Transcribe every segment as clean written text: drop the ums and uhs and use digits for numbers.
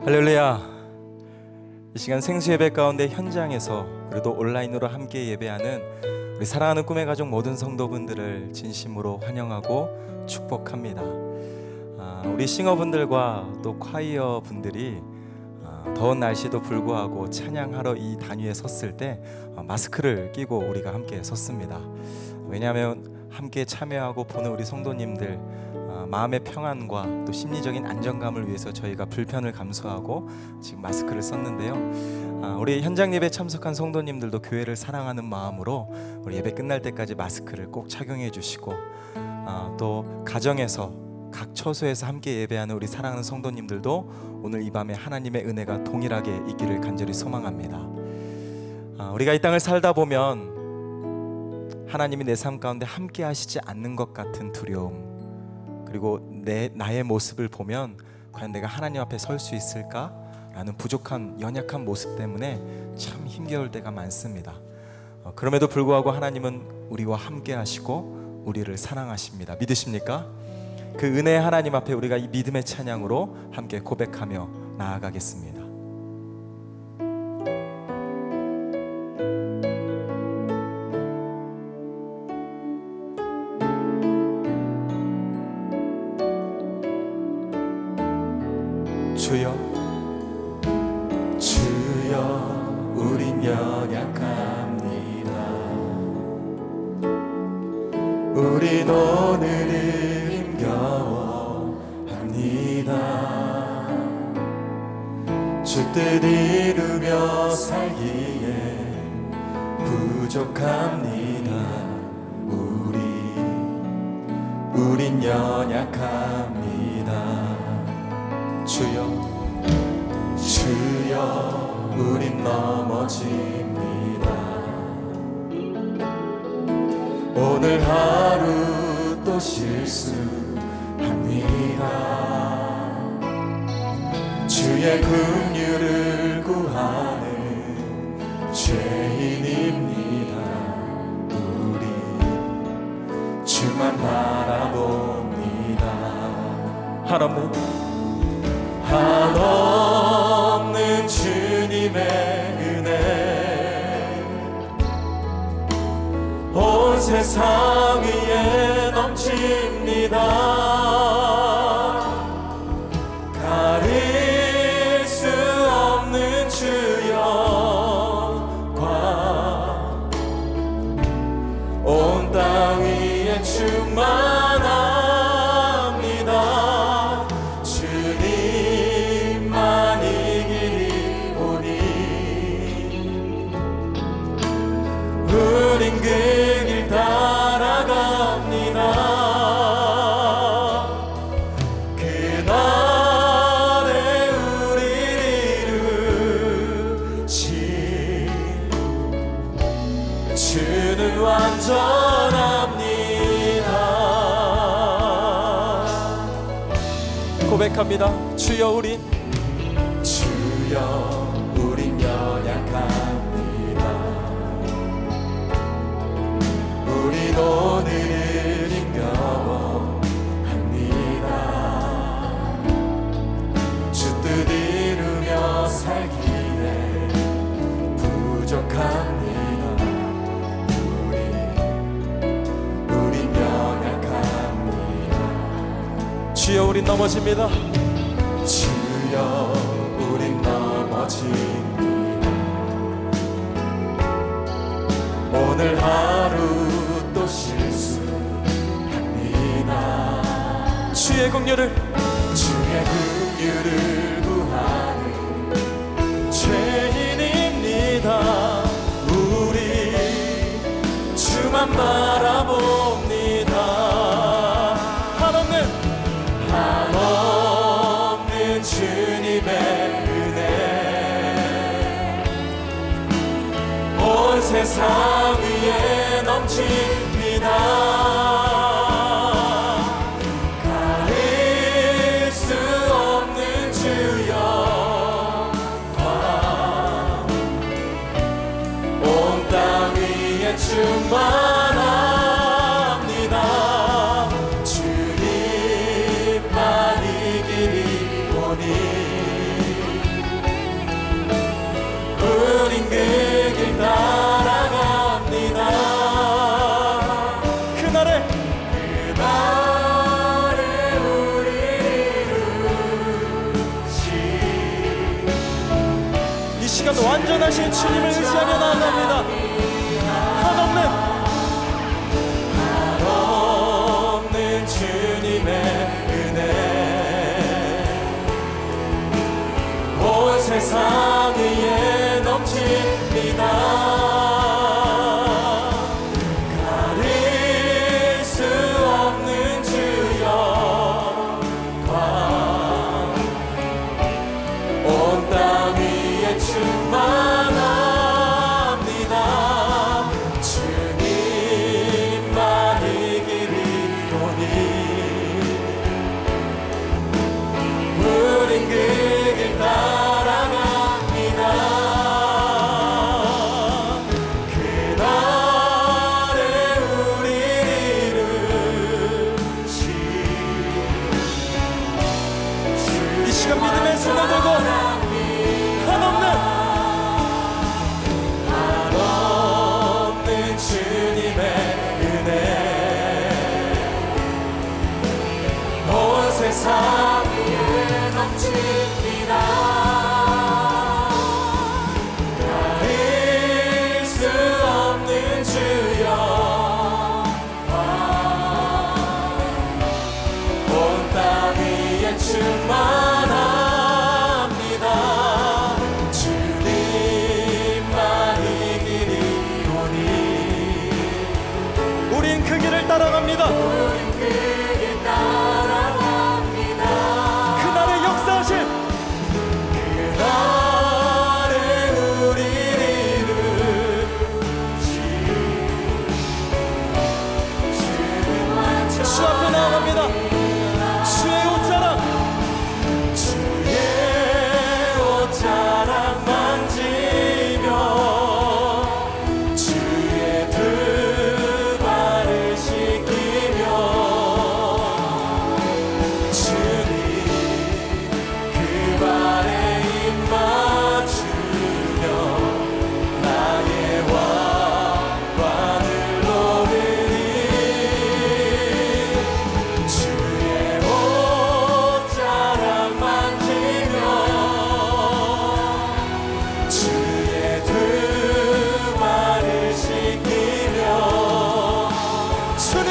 할렐루야. 이 시간 생수 예배 가운데 현장에서 그래도 온라인으로 함께 예배하는 우리 사랑하는 꿈의 가족 모든 성도분들을 진심으로 환영하고 축복합니다. 우리 싱어분들과 또 콰이어 분들이 더운 날씨도 불구하고 찬양하러 이 단위에 섰을 때 마스크를 끼고 우리가 함께 섰습니다. 왜냐하면 함께 참여하고 보는 우리 성도님들 마음의 평안과 또 심리적인 안정감을 위해서 저희가 불편을 감수하고 지금 마스크를 썼는데요. 우리 현장 예배 참석한 성도님들도 교회를 사랑하는 마음으로 우리 예배 끝날 때까지 마스크를 꼭 착용해 주시고 또 가정에서 각 처소에서 함께 예배하는 우리 사랑하는 성도님들도 오늘 이 밤에 하나님의 은혜가 동일하게 있기를 간절히 소망합니다. 우리가 이 땅을 살다 보면 하나님이 내 삶 가운데 함께 하시지 않는 것 같은 두려움, 그리고 나의 모습을 보면 과연 내가 하나님 앞에 설 수 있을까? 라는 부족한 연약한 모습 때문에 참 힘겨울 때가 많습니다. 그럼에도 불구하고 하나님은 우리와 함께 하시고 우리를 사랑하십니다. 믿으십니까? 그 은혜의 하나님 앞에 우리가 이 믿음의 찬양으로 함께 고백하며 나아가겠습니다. 주여, 주여, 우린 연약합니다. 우린 오늘을 힘겨워합니다. 주 뜻 이루며 살기에 부족합니다. 우린 연약합니다. 주여, 주여, 우린 넘어집니다. 오늘 하루 또 실수합니다. 주의 긍휼을 구하는 죄인입니다. 우리 주만 바라봅니다. 한없는 주님의 은혜 온 세상 위에 넘칩니다. 가릴 수 없는 주의 영광 온 땅 위에 충만합니다. 우린 그 길 따라갑니다. 그날에 우리를 이루신 주는 완전합니다. 고백합니다. 주여, 우린 연약합니다. 우린 오늘을 힘겨워합니다. 주 뜻 이루며 살기에 부족합니다. 우린 연약합니다. 주여, 우린 넘어집니다. 주여, 우린 넘어집니다. 오늘 하루 또 실수합니다. 주의 긍휼을 구하는 죄인입니다. 우리 주만 바라봅니다. 한없는 주님의 은혜 온 세상 위에 넘칩니다. 가릴 수 없는 주의 영광 온 땅 위에 충만합니다. 주님만 이기리 오니 시간 완전하신 주님을 의지하며 나아갑니다. 한없는 주님의 은혜 온 세상 위에 넘칩니다. 가릴 수 없는 주여 온 땅 위에 충만합니다. 주님만 이기리오니 우린 그 길 따라갑니다. 그날에 우리를 이루시 이 시간 믿음의 손을 들고 한없는 주님의 은혜 온 세상 위에 넘칩니다. 가릴 수 없는 주여 온 땅 위에 충만합니다. 우린 그 길을 따라갑니다. 그날의 역사하실 그날에 우리를 이루시 주 앞에 나아갑니다. 주의 옷자락 주의 옷자락 만지며 주의 두 발을 씻기며 주님 그 발에 입 맞추며 나의 왕관을 놓으리. 주의 옷자락 만지며 주의 두 발을 씻기며 주님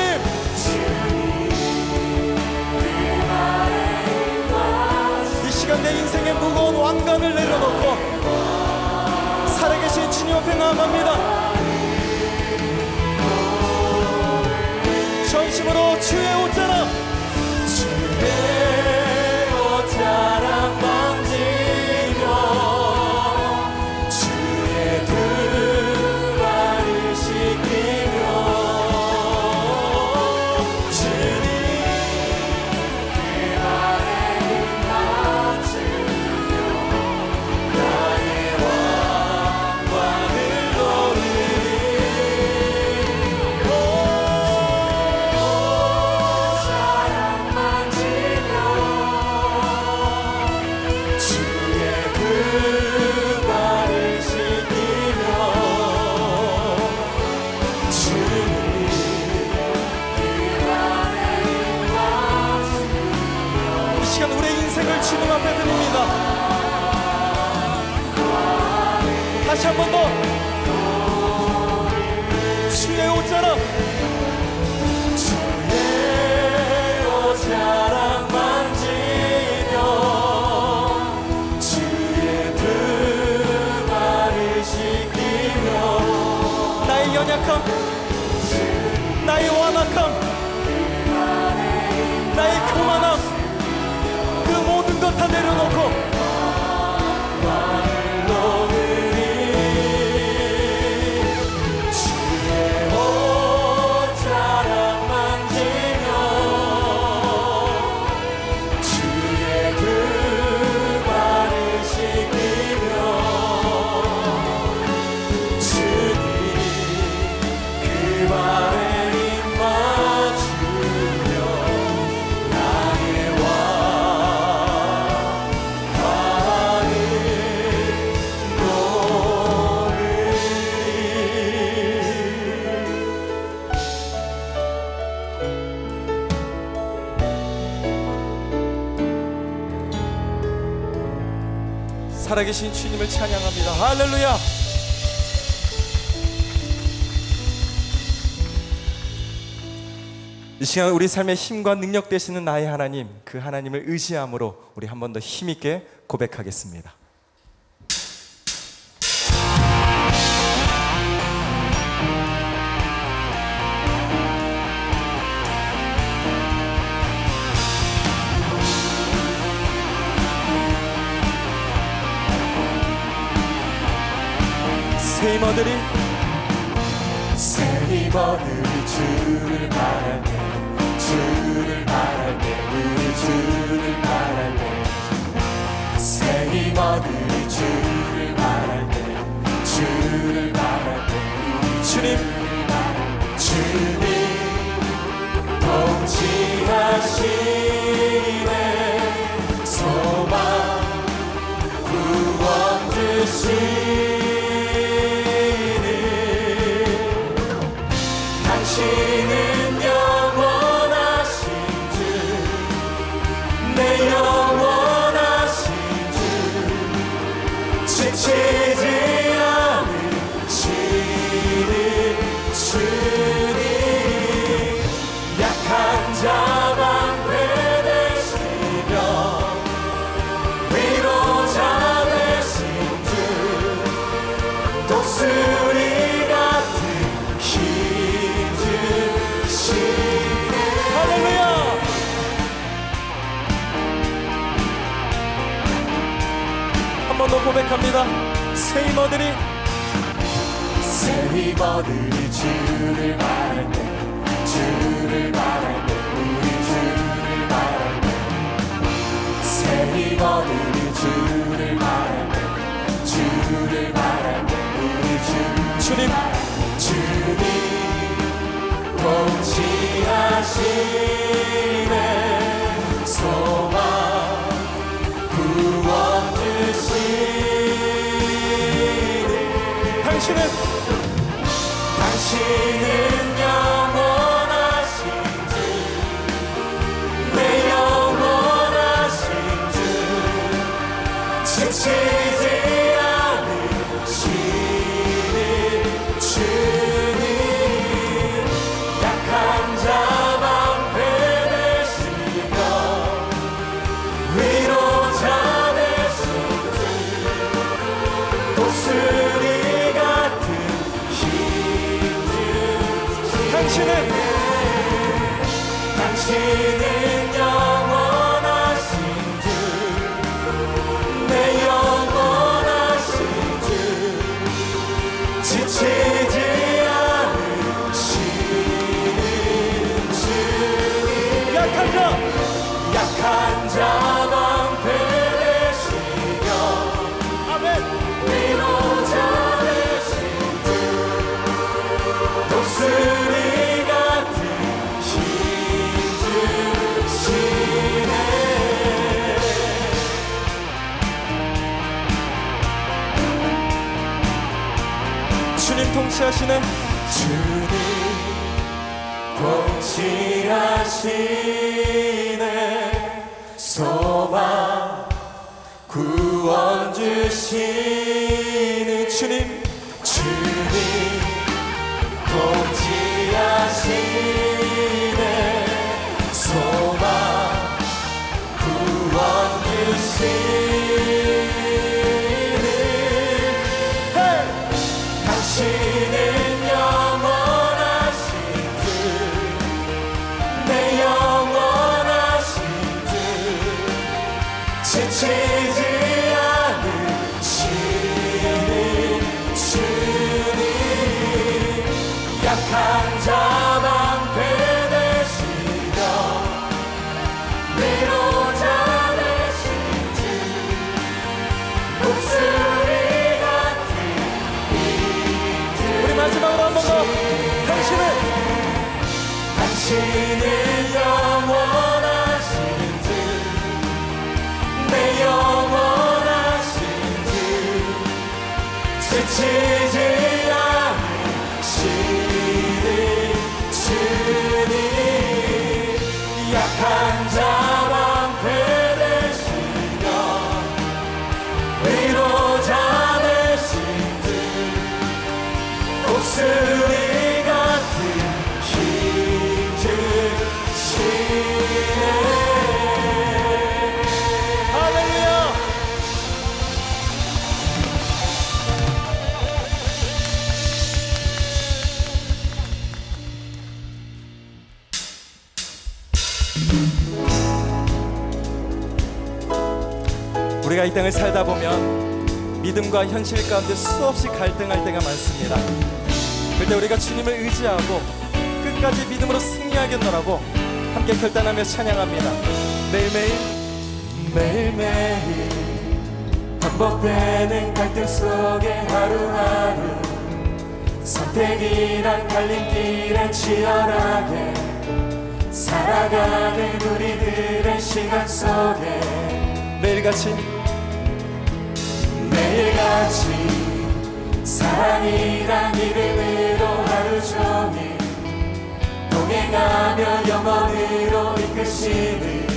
이 시간 내 인생의 무거운 왕관을 내려놓고 살아계신 주님 앞에 나아갑니다. 전심으로 주의 옷자락 주의 옷자락 만지며 주의 두 발을 씻기며 주님 그 발에 입 맞추며 나의 왕관을 놓으리. 옷자락 만지며 주의 그 발을 씻기며 주님 이 시간 우리의 인생을 주님 앞에 드립니다. 다시 한 번 더 주의 옷자락 주의 옷자락 만지며 주의 두 발을 씻기며 나의 연약함 나의 완악함 나의 교만함 그 모든 것 다 내려놓고 주의 옷자락 만지며 주의 그 발을 씻기며 주님 그 살아계신 주님을 찬양합니다. 할렐루야. 이 시간 우리 삶의 힘과 능력 되시는 나의 하나님, 그 하나님을 의지함으로 우리 한 번 더 힘있게 고백하겠습니다. 새 힘어들이 주를 바랄 때, 주를 바랄 때, 우리 주를 바랄 때, 새 힘어들이 주를 바랄 때, 주를 바랄 때, 우리 주님 통치하시네. 소망 구원 주시네. 당신은 영원하신 주, 내 영원하신 주, 지치지 않으시는 주님, 약한 자 방패 되시며 위로자 되신 주, 독수리 같은 할렐루야! 한 번 더 고백합니다. 새 힘어들이 주를 바랄 때, 주를 바랄 때, 우리 주를 바랄 때, 새 힘어들이 주를 바랄 때, 주를 바랄 때, 우리 주님 통치하시네. 소망 구원 주시네. 당신은 영원하신 주, 내 영원하신 주, 지치지 않으시는 주님, 약한 자 방패 되시며 위로자 되신 주, 독수리 같은 힘 주시네. 당신은 영원하신 주, 내 영원하신 주, 지치지 약한 자 방패 되시며 위로자 되신 주, 독수리 같은 힘 주시네. 주님 통치하시네. 주님 통치하시네. 소망 구원 주시는 주님 통치하시네. 소망 구원 주시는 당신은 영원하신 주, 내 영원하신 주, 지치지 않으시는 주님, 약한 자 방패 되시며 위로자 되신 주, 목소리 같은 힘 주. 우리 마지막으로 한 번 더. 당신은 영원하신 주, 내 영원 우리가 이 땅을 살다 보면 믿음과 현실 가운데 수없이 갈등할 때가 많습니다. 그때 우리가 주님을 의지하고 끝까지 믿음으로 승리하겠노라고 함께 결단하며 찬양합니다. 매일매일 반복되는 갈등 속에 하루하루 선택이란 갈림길에 치열하게 살아가는 우리들의 시간 속에 매일같이 사랑이란 이름으로 하루 종일 동행하며 영원으로 이끄시는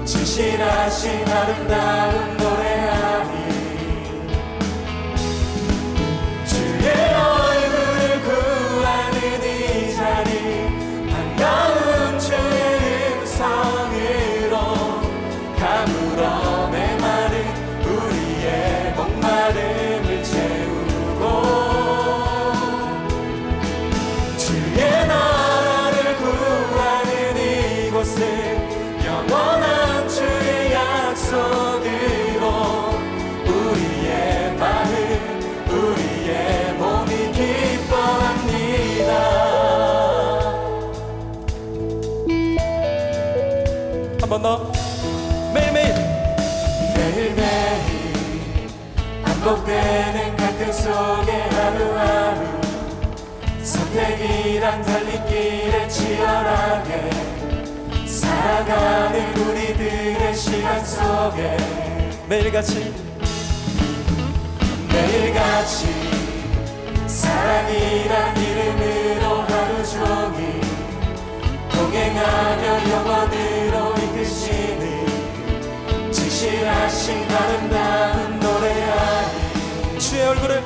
진실하신 아름다운 노래하니 주의 얼굴을 구하는 이 자리 반가운 주의 음성으로 가물어 메마른 우리의 목마름을 채우고 주의 나라를 구하는 이곳을 영원한 주의 약속으로 우리의 마음 우리의 몸이 기뻐합니다. 한 번 더. 매일매일 반복되는 갈등 속에 하루하루 선택이란 달림길에 치열하게 살아가는 우리들의 시간 속에 매일같이 사랑이란 이름으로 하루 종일 동행하며 영원으로 이끄시는 진실하신 아름다운 노래하니 주의 얼굴을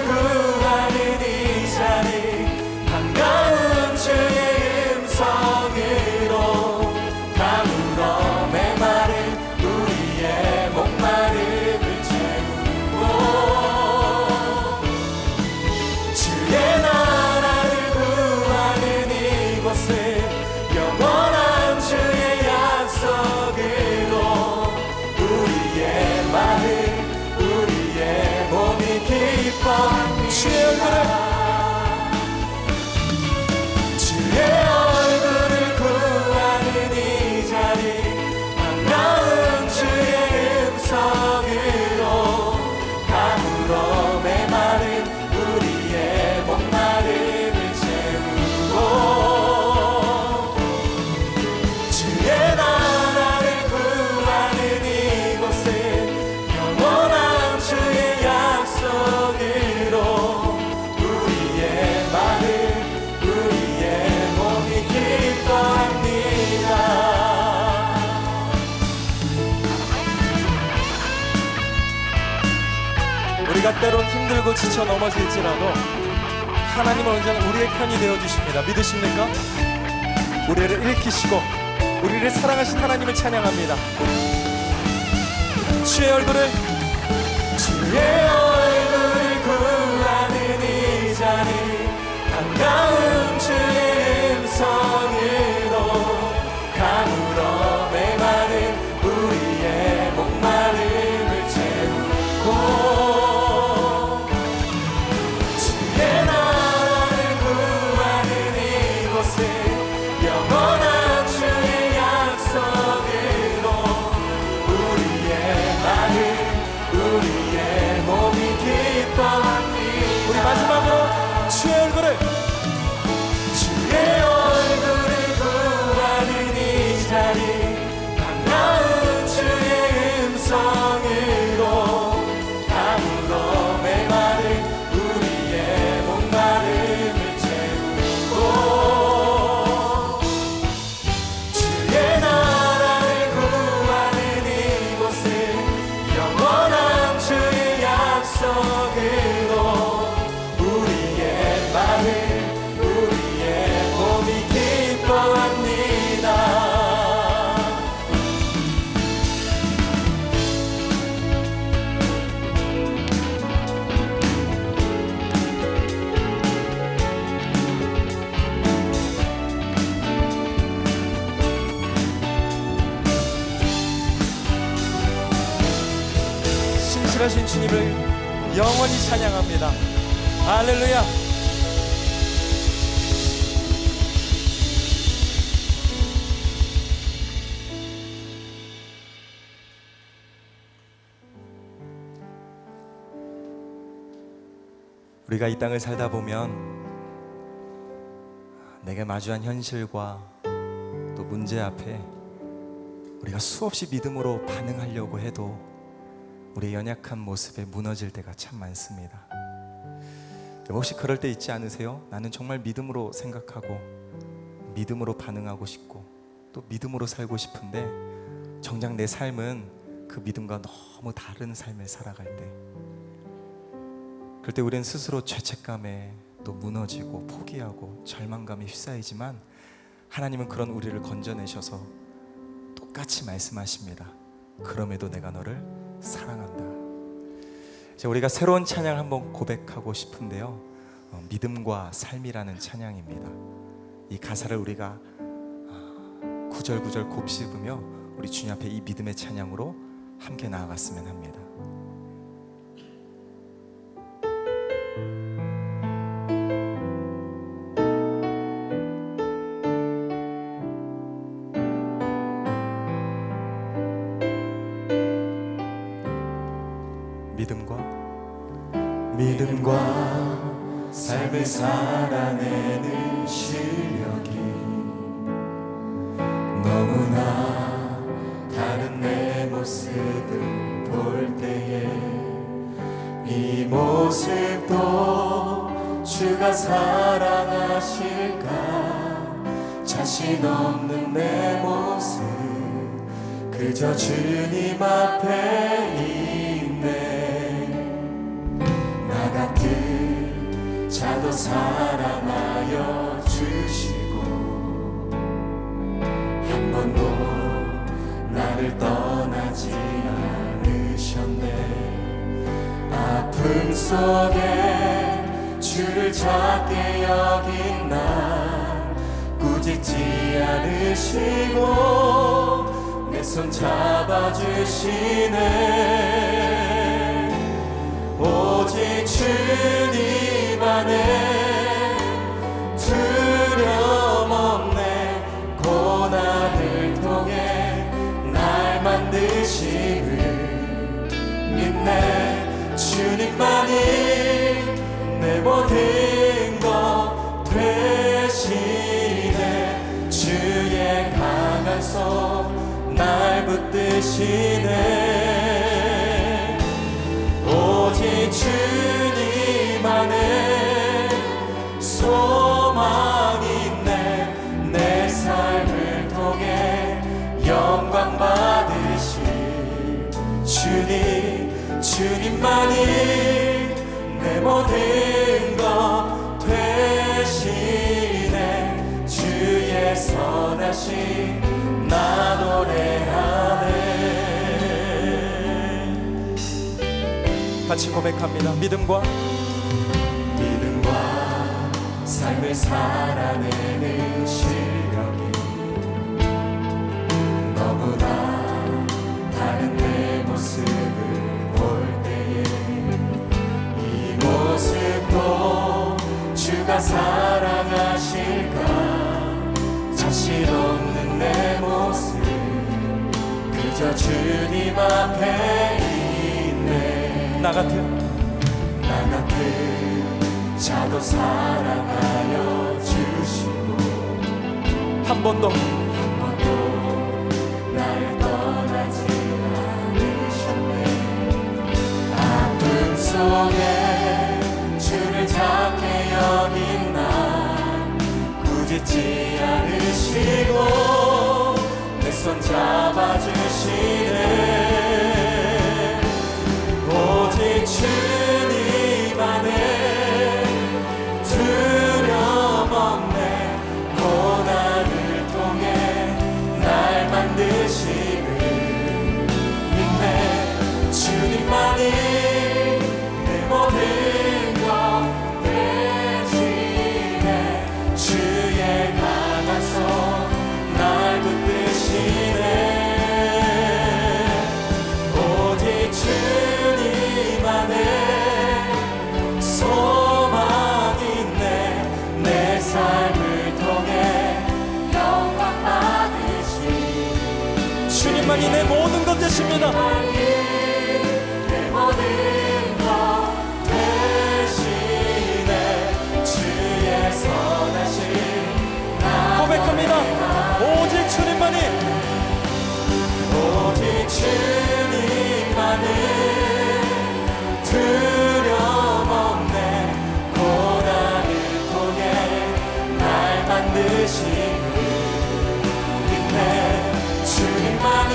구하는 이 자리 반가운 주의 음성으로 가물어 메마른 우리의 목마름을 채우고 주의 나라를 구하는 이곳을 영원한 주의 약속으로 우리의 마음 우리의 몸이 기뻐 주의 얼굴을 구하는 이 자리 반가운 주의 음성으로 가물어 메마른 우리의 목마름을 채우고 주의 나라를 구하는 이곳을 영원한 주의 약속으로 우리의 마음 우리의 몸이 기뻐합니다. 우리가 때론 힘들고 지쳐 넘어질지라도 하나님은 언제나 우리의 편이 되어주십니다. 믿으십니까? 우리를 일으키시고 우리를 사랑하신 하나님을 찬양합니다. 주의 얼굴을 구하는 이 자리 반가운 주의 음성으로 가물어 메마른 우리의 목마름을 채우고 주의 나라를 구하는 이곳을 영원한 주의 약속으로 우리의 마음 우리의 몸이 전능하신 주님을 영원히 찬양합니다. 할렐루야. 우리가 이 땅을 살다 보면 내게 마주한 현실과 또 문제 앞에 우리가 수없이 믿음으로 반응하려고 해도 우리의 연약한 모습에 무너질 때가 참 많습니다. 혹시 그럴 때 있지 않으세요? 나는 정말 믿음으로 생각하고 믿음으로 반응하고 싶고 또 믿음으로 살고 싶은데 정작 내 삶은 그 믿음과 너무 다른 삶을 살아갈 때, 그럴 때 우리는 스스로 죄책감에 또 무너지고 포기하고 절망감에 휩싸이지만 하나님은 그런 우리를 건져내셔서 똑같이 말씀하십니다. 그럼에도 내가 너를 사랑한다. 이제 우리가 새로운 찬양 한번 고백하고 싶은데요, 믿음과 삶이라는 찬양입니다. 이 가사를 우리가 구절구절 곱씹으며 우리 주님 앞에 이 믿음의 찬양으로 함께 나아갔으면 합니다. 믿음과 삶을 살아내는 실력이 너무나 다른 내 모습을 볼 때에 이 모습도 주가 사랑하실까, 자신 없는 내 모습 그저 주님 앞에 자도 사랑하여 주시고 한 번도 나를 떠나지 않으셨네. 아픔 속에 주를 작게 여긴 날 꾸짖지 않으시고 내 손 잡아주시네. 오직 주님 안에 두려움 없네. 고난을 통해 날 만드심을 믿네. 주님만이 내 모든 것 되시네. 주의 강한 손 날 붙드시네. 오직 주님 안에 소망이 있네. 내 삶을 통해 영광 받으실 주님만이 내 모든 것 되시네. 주의 선하심 나 노래하네. 같이 고백합니다. 믿음과 삶을 살아내는 실력이 너무나 다른 내 모습을 볼 때에 이 모습도 주가 사랑하실까, 자신 없는 내 모습 그저 주님 앞에 있네. 나 같은 자도 사랑하여 주시고 한 번도 나를 떠나지 않으셨네. 아픔 속에 주를 작게 여긴 날 꾸짖지 않으시고 내 손 잡아주시네. 오직 주님 안에 두려움 없네. 고난을 통해 날 만드심을 믿네. 주님만이 내 모든 것 되시네. 주의 강한 손 날 붙드시네. 주님만이 내 모든 것 되십니다. 내 모든 것 되시네. 주의 선하신 고백합니다. 오직 주님만이, 오직 주님만은 두려움없네. 고난을 통해 날 만드시는 믿네. 주님만이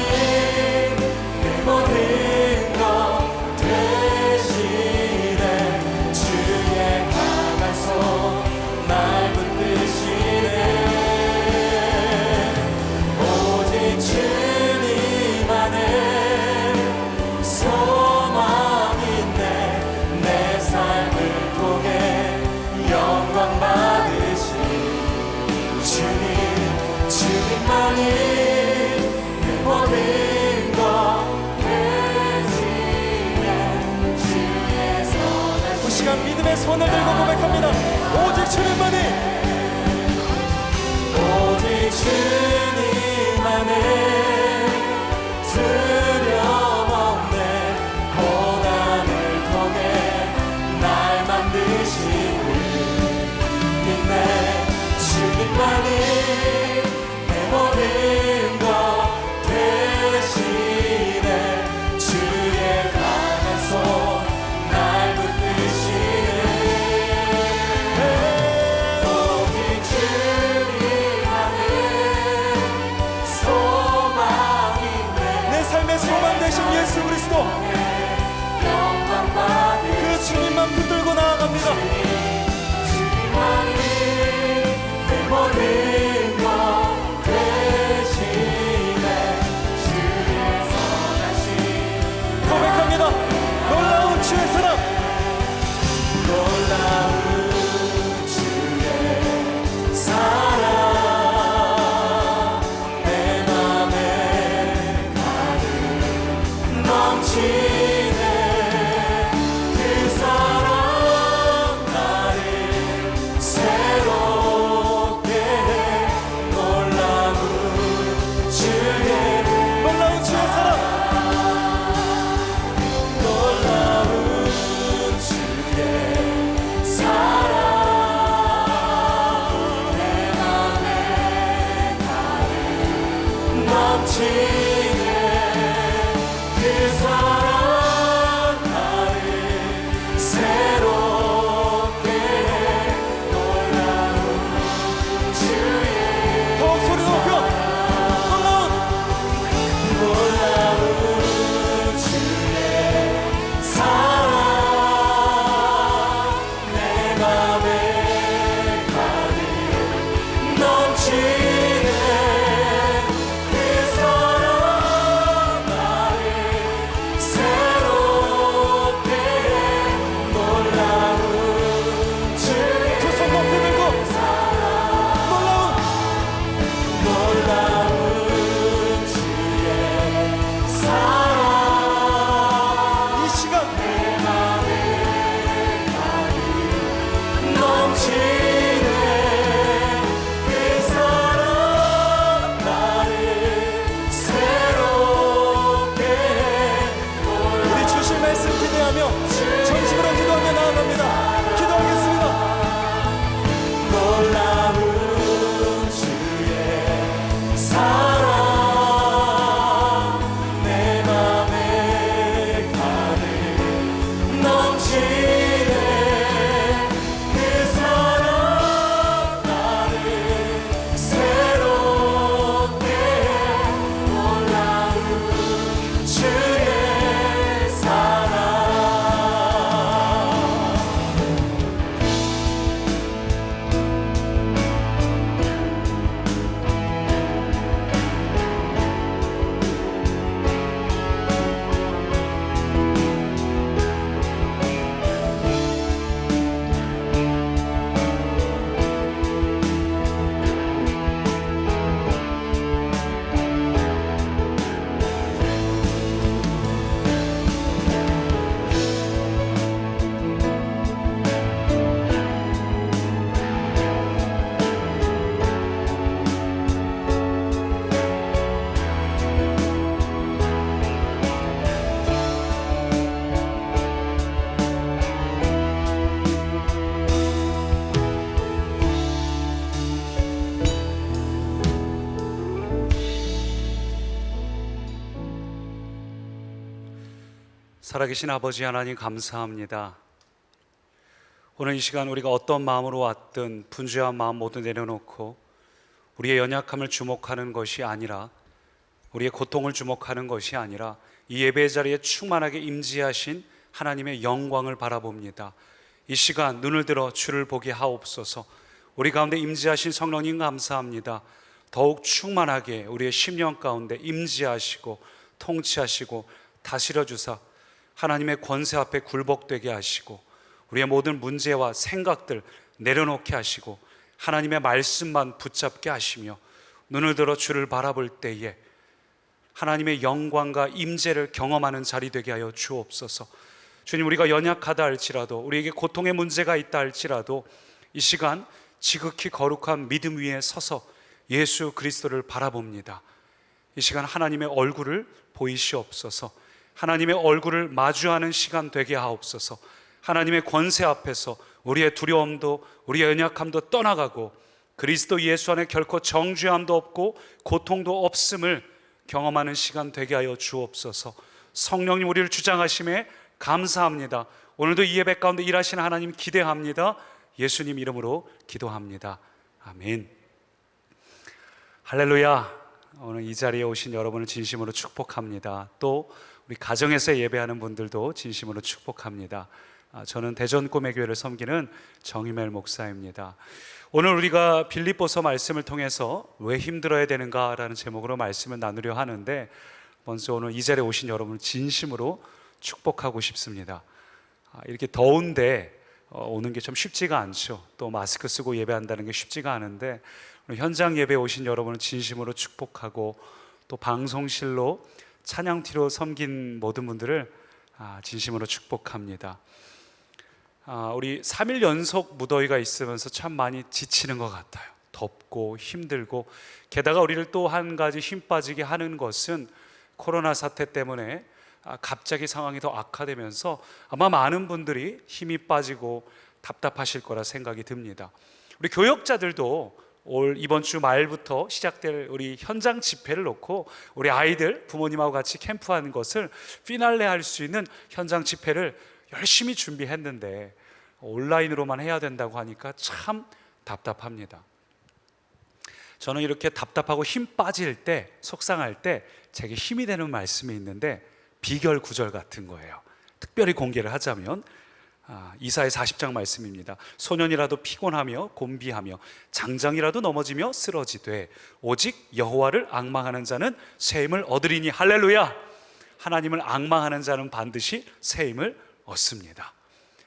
내 모든 것 되시네. 주의 강한 손 날 붙드시네. 오직 주님만의 소망 있네. 내 삶을 통해 영광 받으신 주님, 주님만이 내 모든 것 되시네. 주의 선하신 그 시간 믿음의 손을 들고 고백합니다. 오직 주님만이, 오직 주님만의 두려움없네. 고난을 통해 날 만드시는 믿네. 주님만이 내 모든 것 되시네. 주의 강한 손 날 붙드시네. 오직 주님만의 살아계신 아버지 하나님 감사합니다. 오늘 이 시간 우리가 어떤 마음으로 왔든 분주한 마음 모두 내려놓고 우리의 연약함을 주목하는 것이 아니라, 우리의 고통을 주목하는 것이 아니라 이 예배 자리에 충만하게 임재하신 하나님의 영광을 바라봅니다. 이 시간 눈을 들어 주를 보게 하옵소서. 우리 가운데 임재하신 성령님 감사합니다. 더욱 충만하게 우리의 심령 가운데 임재하시고 통치하시고 다스려 주사 하나님의 권세 앞에 굴복되게 하시고 우리의 모든 문제와 생각들 내려놓게 하시고 하나님의 말씀만 붙잡게 하시며 눈을 들어 주를 바라볼 때에 하나님의 영광과 임재를 경험하는 자리 되게 하여 주옵소서. 주님, 우리가 연약하다 할지라도, 우리에게 고통의 문제가 있다 할지라도 이 시간 지극히 거룩한 믿음 위에 서서 예수 그리스도를 바라봅니다. 이 시간 하나님의 얼굴을 보이시옵소서. 하나님의 얼굴을 마주하는 시간 되게 하옵소서. 하나님의 권세 앞에서 우리의 두려움도 우리의 연약함도 떠나가고 그리스도 예수 안에 결코 정죄함도 없고 고통도 없음을 경험하는 시간 되게 하여 주옵소서. 성령님 우리를 주장하심에 감사합니다. 오늘도 이 예배 가운데 일하시는 하나님 기대합니다. 예수님 이름으로 기도합니다. 아멘. 할렐루야. 오늘 이 자리에 오신 여러분을 진심으로 축복합니다. 또 우리 가정에서 예배하는 분들도 진심으로 축복합니다. 저는 대전 꼬매교회를 섬기는 정희멜 목사입니다. 오늘 우리가 빌립보서 말씀을 통해서 왜 힘들어야 되는가라는 제목으로 말씀을 나누려 하는데, 먼저 오늘 이 자리에 오신 여러분을 진심으로 축복하고 싶습니다. 이렇게 더운데 오는 게 좀 쉽지가 않죠. 또 마스크 쓰고 예배한다는 게 쉽지가 않은데 오늘 현장 예배에 오신 여러분을 진심으로 축복하고, 또 방송실로 찬양팀으로 섬긴 모든 분들을 진심으로 축복합니다. 우리 3일 연속 무더위가 있으면서 참 많이 지치는 것 같아요. 덥고 힘들고, 게다가 우리를 또 한 가지 힘 빠지게 하는 것은 코로나 사태 때문에 갑자기 상황이 더 악화되면서 아마 많은 분들이 힘이 빠지고 답답하실 거라 생각이 듭니다. 우리 교역자들도 이번 주 말부터 시작될 우리 현장 집회를 놓고 우리 아이들 부모님하고 같이 캠프하는 것을 피날레 할 수 있는 현장 집회를 열심히 준비했는데 온라인으로만 해야 된다고 하니까 참 답답합니다. 저는 이렇게 답답하고 힘 빠질 때, 속상할 때 제게 힘이 되는 말씀이 있는데 비결 구절 같은 거예요. 특별히 공개를 하자면 이사야 40장 말씀입니다. 소년이라도 피곤하며 곤비하며 장장이라도 넘어지며 쓰러지되 오직 여호와를 앙망하는 자는 새 힘을 얻으리니. 할렐루야. 하나님을 앙망하는 자는 반드시 새 힘을 얻습니다.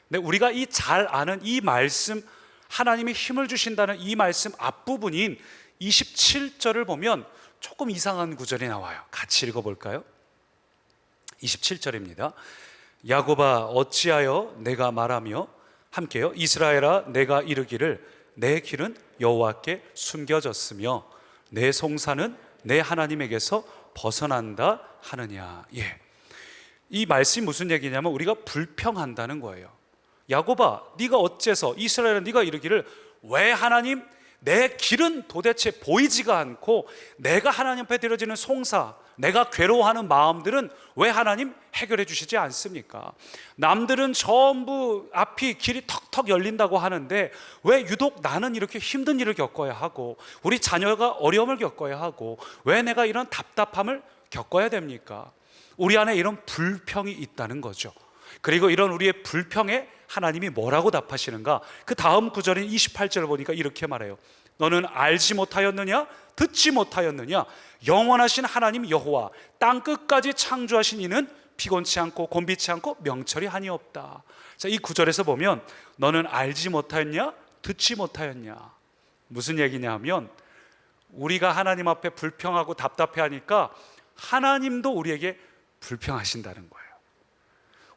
근데 우리가 이 잘 아는 이 말씀, 하나님이 힘을 주신다는 이 말씀 앞부분인 27절을 보면 조금 이상한 구절이 나와요. 같이 읽어볼까요? 27절입니다. 야곱아 어찌하여 내가 말하며, 함께요, 이스라엘아 내가 이르기를 내 길은 여호와께 숨겨졌으며 내 송사는 내 하나님에게서 벗어난다 하느냐. 이 말씀이 무슨 얘기냐면 우리가 불평한다는 거예요. 야곱아 네가 어째서, 이스라엘은 네가 이르기를 왜 하나님 내 길은 도대체 보이지가 않고 내가 하나님 앞에 드려지는 송사, 내가 괴로워하는 마음들은 왜 하나님 해결해 주시지 않습니까? 남들은 전부 앞이 길이 턱턱 열린다고 하는데 왜 유독 나는 이렇게 힘든 일을 겪어야 하고 우리 자녀가 어려움을 겪어야 하고 왜 내가 이런 답답함을 겪어야 됩니까? 우리 안에 이런 불평이 있다는 거죠. 그리고 이런 우리의 불평에 하나님이 뭐라고 답하시는가? 그 다음 구절인 28절을 보니까 이렇게 말해요. 너는 알지 못하였느냐? 듣지 못하였느냐? 영원하신 하나님 여호와 땅 끝까지 창조하신 이는 피곤치 않고 곤비치 않고 명철이 한이 없다. 자, 이 구절에서 보면 너는 알지 못하였냐? 듣지 못하였냐? 무슨 얘기냐 하면 우리가 하나님 앞에 불평하고 답답해하니까 하나님도 우리에게 불평하신다는 거예요.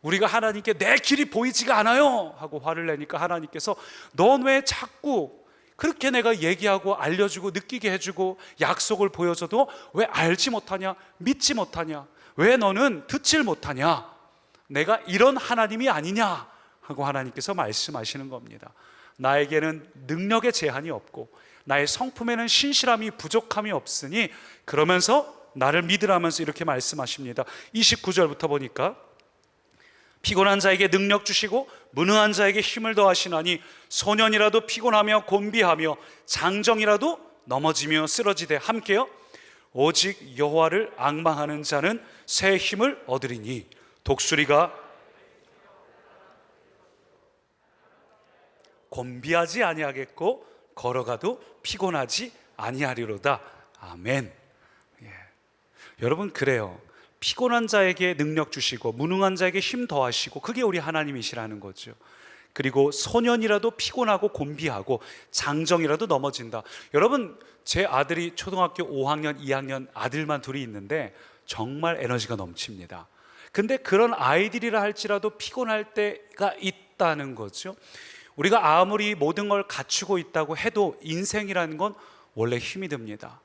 우리가 하나님께 내 길이 보이지가 않아요 하고 화를 내니까 하나님께서 넌 왜 자꾸 그렇게 내가 얘기하고 알려주고 느끼게 해주고 약속을 보여줘도 왜 알지 못하냐, 믿지 못하냐, 왜 너는 듣질 못하냐, 내가 이런 하나님이 아니냐 하고 하나님께서 말씀하시는 겁니다. 나에게는 능력의 제한이 없고 나의 성품에는 신실함이 부족함이 없으니 그러면서 나를 믿으라면서 이렇게 말씀하십니다. 29절부터 보니까 피곤한 자에게 능력 주시고 무능한 자에게 힘을 더하시나니 소년이라도 피곤하며 곤비하며 장정이라도 넘어지며 쓰러지되 함께요 오직 여호와를 앙망하는 자는 새 힘을 얻으리니 독수리가 곤비하지 아니하겠고 걸어가도 피곤하지 아니하리로다. 아멘. 여러분, 그래요. 피곤한 자에게 능력 주시고 무능한 자에게 힘 더하시고, 그게 우리 하나님이시라는 거죠. 그리고 소년이라도 피곤하고 곤비하고 장정이라도 넘어진다. 여러분, 제 아들이 초등학교 5학년 2학년 아들만 둘이 있는데 정말 에너지가 넘칩니다. 근데 그런 아이들이라 할지라도 피곤할 때가 있다는 거죠. 우리가 아무리 모든 걸 갖추고 있다고 해도 인생이라는 건 원래 힘이 듭니다.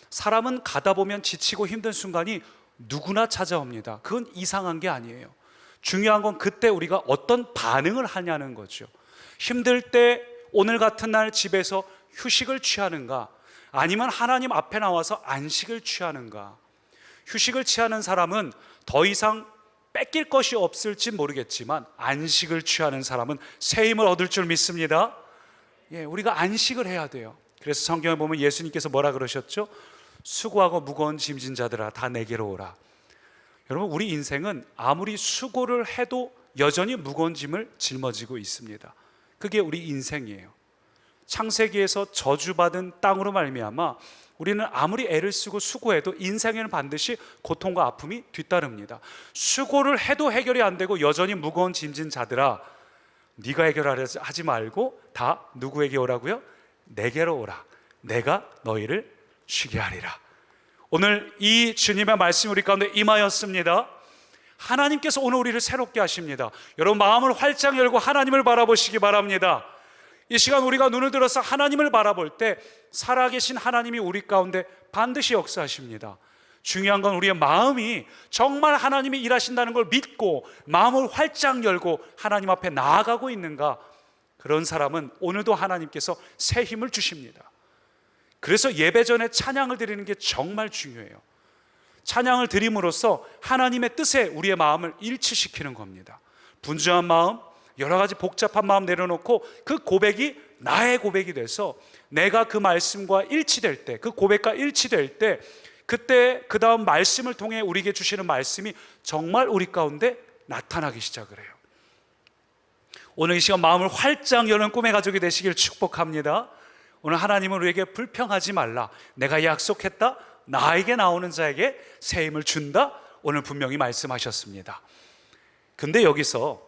사람은 가다 보면 지치고 힘든 순간이 누구나 찾아옵니다. 그건 이상한 게 아니에요. 중요한 건 그때 우리가 어떤 반응을 하냐는 거죠. 힘들 때 오늘 같은 날 집에서 휴식을 취하는가, 아니면 하나님 앞에 나와서 안식을 취하는가. 휴식을 취하는 사람은 더 이상 뺏길 것이 없을지 모르겠지만 안식을 취하는 사람은 새 힘을 얻을 줄 믿습니다. 우리가 안식을 해야 돼요. 그래서 성경에 보면 예수님께서 뭐라 그러셨죠? 수고하고 무거운 짐진 자들아 다 내게로 오라. 여러분, 우리 인생은 아무리 수고를 해도 여전히 무거운 짐을 짊어지고 있습니다. 그게 우리 인생이에요. 창세기에서 저주받은 땅으로 말미암아 우리는 아무리 애를 쓰고 수고해도 인생에는 반드시 고통과 아픔이 뒤따릅니다. 수고를 해도 해결이 안 되고 여전히 무거운 짐진 자들아, 네가 해결하려 하지 말고 다 누구에게 오라고요? 내게로 오라. 내가 너희를 쉬게 하리라. 오늘 이 주님의 말씀이 우리 가운데 임하였습니다. 하나님께서 오늘 우리를 새롭게 하십니다. 여러분, 마음을 활짝 열고 하나님을 바라보시기 바랍니다. 이 시간 우리가 눈을 들어서 하나님을 바라볼 때 살아계신 하나님이 우리 가운데 반드시 역사하십니다. 중요한 건 우리의 마음이 정말 하나님이 일하신다는 걸 믿고 마음을 활짝 열고 하나님 앞에 나아가고 있는가. 그런 사람은 오늘도 하나님께서 새 힘을 주십니다. 그래서 예배 전에 찬양을 드리는 게 정말 중요해요. 찬양을 드림으로써 하나님의 뜻에 우리의 마음을 일치시키는 겁니다. 분주한 마음, 여러 가지 복잡한 마음 내려놓고 그 고백이 나의 고백이 돼서 내가 그 말씀과 일치될 때, 그 고백과 일치될 때, 그때 그 다음 말씀을 통해 우리에게 주시는 말씀이 정말 우리 가운데 나타나기 시작을 해요. 오늘 이 시간 마음을 활짝 여는 꿈의 가족이 되시길 축복합니다. 오늘 하나님은 우리에게 불평하지 말라, 내가 약속했다, 나에게 나오는 자에게 새 힘을 준다, 오늘 분명히 말씀하셨습니다. 근데 여기서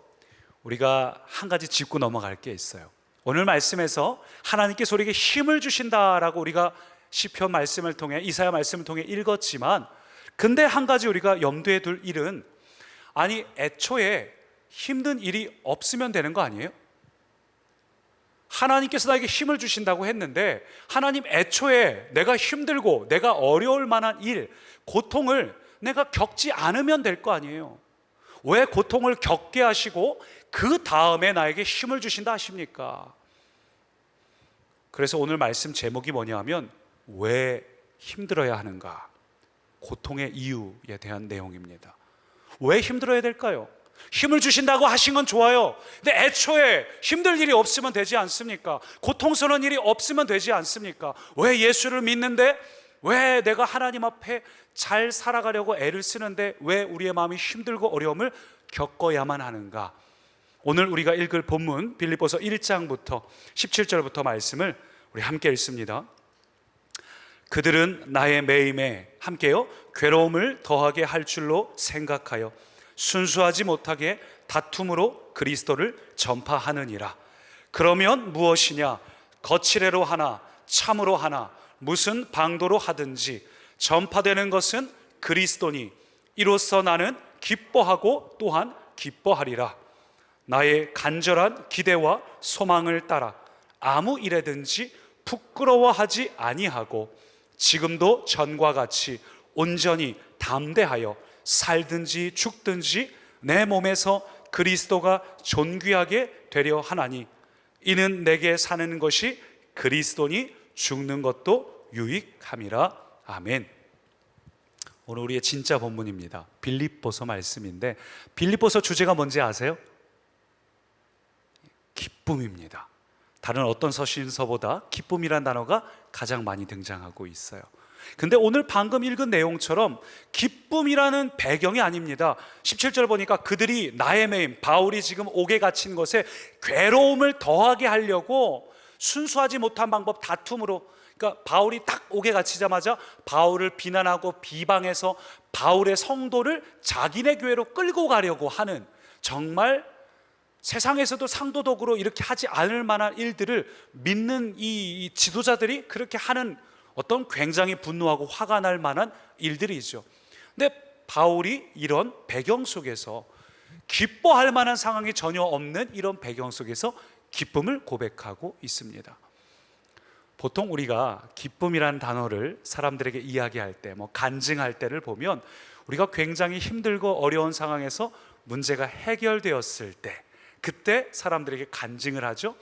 우리가 한 가지 짚고 넘어갈 게 있어요. 오늘 말씀에서 하나님께서 우리에게 힘을 주신다라고 우리가 시편 말씀을 통해, 이사야 말씀을 통해 읽었지만, 근데 한 가지 우리가 염두에 둘 일은, 아니 애초에 힘든 일이 없으면 되는 거 아니에요? 하나님께서 나에게 힘을 주신다고 했는데 하나님 애초에 내가 힘들고 내가 어려울 만한 일, 고통을 내가 겪지 않으면 될 거 아니에요. 왜 고통을 겪게 하시고 그 다음에 나에게 힘을 주신다 하십니까? 그래서 오늘 말씀 제목이 뭐냐 하면 왜 힘들어야 하는가? 고통의 이유에 대한 내용입니다. 왜 힘들어야 될까요? 힘을 주신다고 하신 건 좋아요. 근데 애초에 힘들 일이 없으면 되지 않습니까? 고통스러운 일이 없으면 되지 않습니까? 왜 예수를 믿는데, 왜 내가 하나님 앞에 잘 살아가려고 애를 쓰는데 왜 우리의 마음이 힘들고 어려움을 겪어야만 하는가? 오늘 우리가 읽을 본문 빌립보서 1장부터 17절부터 말씀을 우리 함께 읽습니다. 그들은 나의 매임에 함께요 괴로움을 더하게 할 줄로 생각하여 순수하지 못하게 다툼으로 그리스도를 전파하느니라. 그러면 무엇이냐? 거칠애로 하나 참으로 하나 무슨 방도로 하든지 전파되는 것은 그리스도니 이로써 나는 기뻐하고 또한 기뻐하리라. 나의 간절한 기대와 소망을 따라 아무 일에든지 부끄러워하지 아니하고 지금도 전과 같이 온전히 담대하여 살든지 죽든지 내 몸에서 그리스도가 존귀하게 되려 하나니 이는 내게 사는 것이 그리스도니 죽는 것도 유익함이라. 아멘. 오늘 우리의 진짜 본문입니다. 빌립보서 말씀인데 빌립보서 주제가 뭔지 아세요? 기쁨입니다. 다른 어떤 서신서보다 기쁨이란 단어가 가장 많이 등장하고 있어요. 근데 오늘 방금 읽은 내용처럼 기쁨이라는 배경이 아닙니다. 17절 보니까 그들이 나의 매임, 바울이 지금 옥에 갇힌 것에 괴로움을 더하게 하려고 순수하지 못한 방법, 다툼으로, 그러니까 바울이 딱 옥에 갇히자마자 바울을 비난하고 비방해서 바울의 성도를 자기네 교회로 끌고 가려고 하는, 정말 세상에서도 상도덕으로 이렇게 하지 않을 만한 일들을 믿는 이 지도자들이 그렇게 하는 어떤 굉장히 분노하고 화가 날 만한 일들이죠. 근데 바울이 이런 배경 속에서, 기뻐할 만한 상황이 전혀 없는 이런 배경 속에서 기쁨을 고백하고 있습니다. 보통 우리가 기쁨이라는 단어를 사람들에게 이야기할 때, 간증할 때를 보면 우리가 굉장히 힘들고 어려운 상황에서 문제가 해결되었을 때, 그때 사람들에게 간증을 하죠.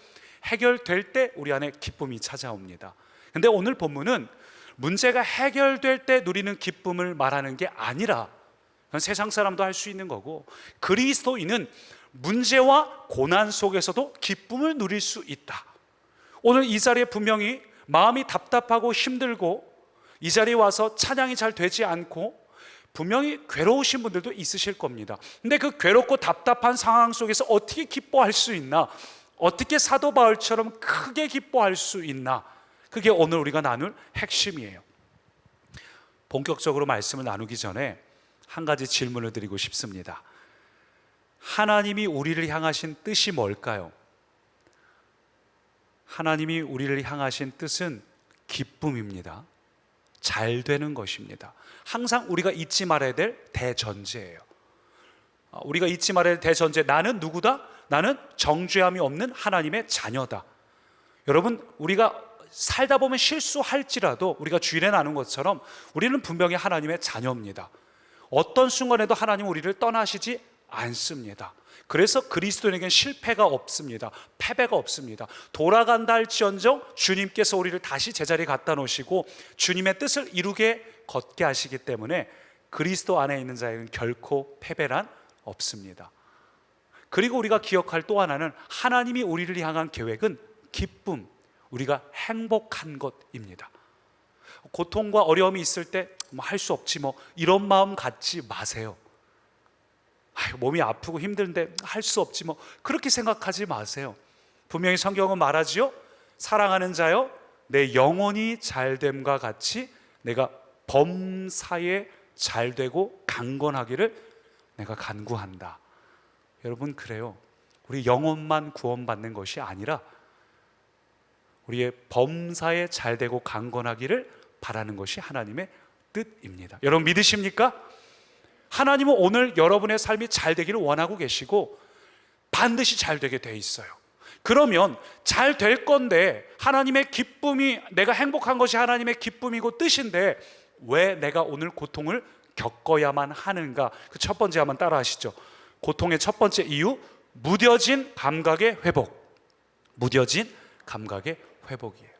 해결될 때 우리 안에 기쁨이 찾아옵니다. 근데 오늘 본문은 문제가 해결될 때 누리는 기쁨을 말하는 게 아니라, 그건 세상 사람도 할 수 있는 거고, 그리스도인은 문제와 고난 속에서도 기쁨을 누릴 수 있다. 오늘 이 자리에 분명히 마음이 답답하고 힘들고 이 자리에 와서 찬양이 잘 되지 않고 분명히 괴로우신 분들도 있으실 겁니다. 근데 그 괴롭고 답답한 상황 속에서 어떻게 기뻐할 수 있나? 어떻게 사도 바울처럼 크게 기뻐할 수 있나? 그게 오늘 우리가 나눌 핵심이에요. 본격적으로 말씀을 나누기 전에 한 가지 질문을 드리고 싶습니다. 하나님이 우리를 향하신 뜻이 뭘까요? 하나님이 우리를 향하신 뜻은 기쁨입니다. 잘 되는 것입니다. 항상 우리가 잊지 말아야 될 대전제예요. 우리가 잊지 말아야 될 대전제, 나는 누구다? 나는 정죄함이 없는 하나님의 자녀다. 여러분, 우리가 살다 보면 실수할지라도 우리가 주일에 나눈 것처럼 우리는 분명히 하나님의 자녀입니다. 어떤 순간에도 하나님은 우리를 떠나시지 않습니다. 그래서 그리스도인에게는 실패가 없습니다. 패배가 없습니다. 돌아간다 할지언정 주님께서 우리를 다시 제자리에 갖다 놓으시고 주님의 뜻을 이루게 걷게 하시기 때문에 그리스도 안에 있는 자에게는 결코 패배란 없습니다. 그리고 우리가 기억할 또 하나는, 하나님이 우리를 향한 계획은 기쁨, 우리가 행복한 것입니다. 고통과 어려움이 있을 때 할 수 없지 이런 마음 갖지 마세요. 몸이 아프고 힘든데 할 수 없지 그렇게 생각하지 마세요. 분명히 성경은 말하지요. 사랑하는 자여, 내 영혼이 잘됨과 같이 내가 범사에 잘되고 강건하기를 내가 간구한다. 여러분, 그래요. 우리 영혼만 구원받는 것이 아니라 우리의 범사에 잘되고 강건하기를 바라는 것이 하나님의 뜻입니다. 여러분 믿으십니까? 하나님은 오늘 여러분의 삶이 잘 되기를 원하고 계시고 반드시 잘 되게 돼 있어요. 그러면 잘 될 건데, 하나님의 기쁨이, 내가 행복한 것이 하나님의 기쁨이고 뜻인데 왜 내가 오늘 고통을 겪어야만 하는가? 그 첫 번째 한번 따라 하시죠. 고통의 첫 번째 이유, 무뎌진 감각의 회복. 무뎌진 감각의 회복이에요.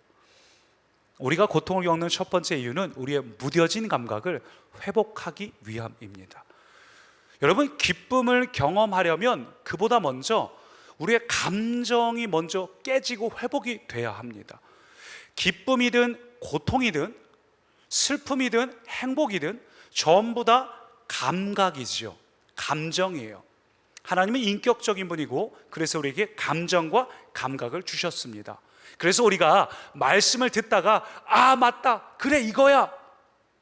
우리가 고통을 겪는 첫 번째 이유는 우리의 무뎌진 감각을 회복하기 위함입니다. 여러분, 기쁨을 경험하려면 그보다 먼저 우리의 감정이 먼저 깨지고 회복이 돼야 합니다. 기쁨이든 고통이든 슬픔이든 행복이든 전부 다 감각이죠. 감정이에요. 하나님은 인격적인 분이고 그래서 우리에게 감정과 감각을 주셨습니다. 그래서 우리가 말씀을 듣다가 맞다, 그래 이거야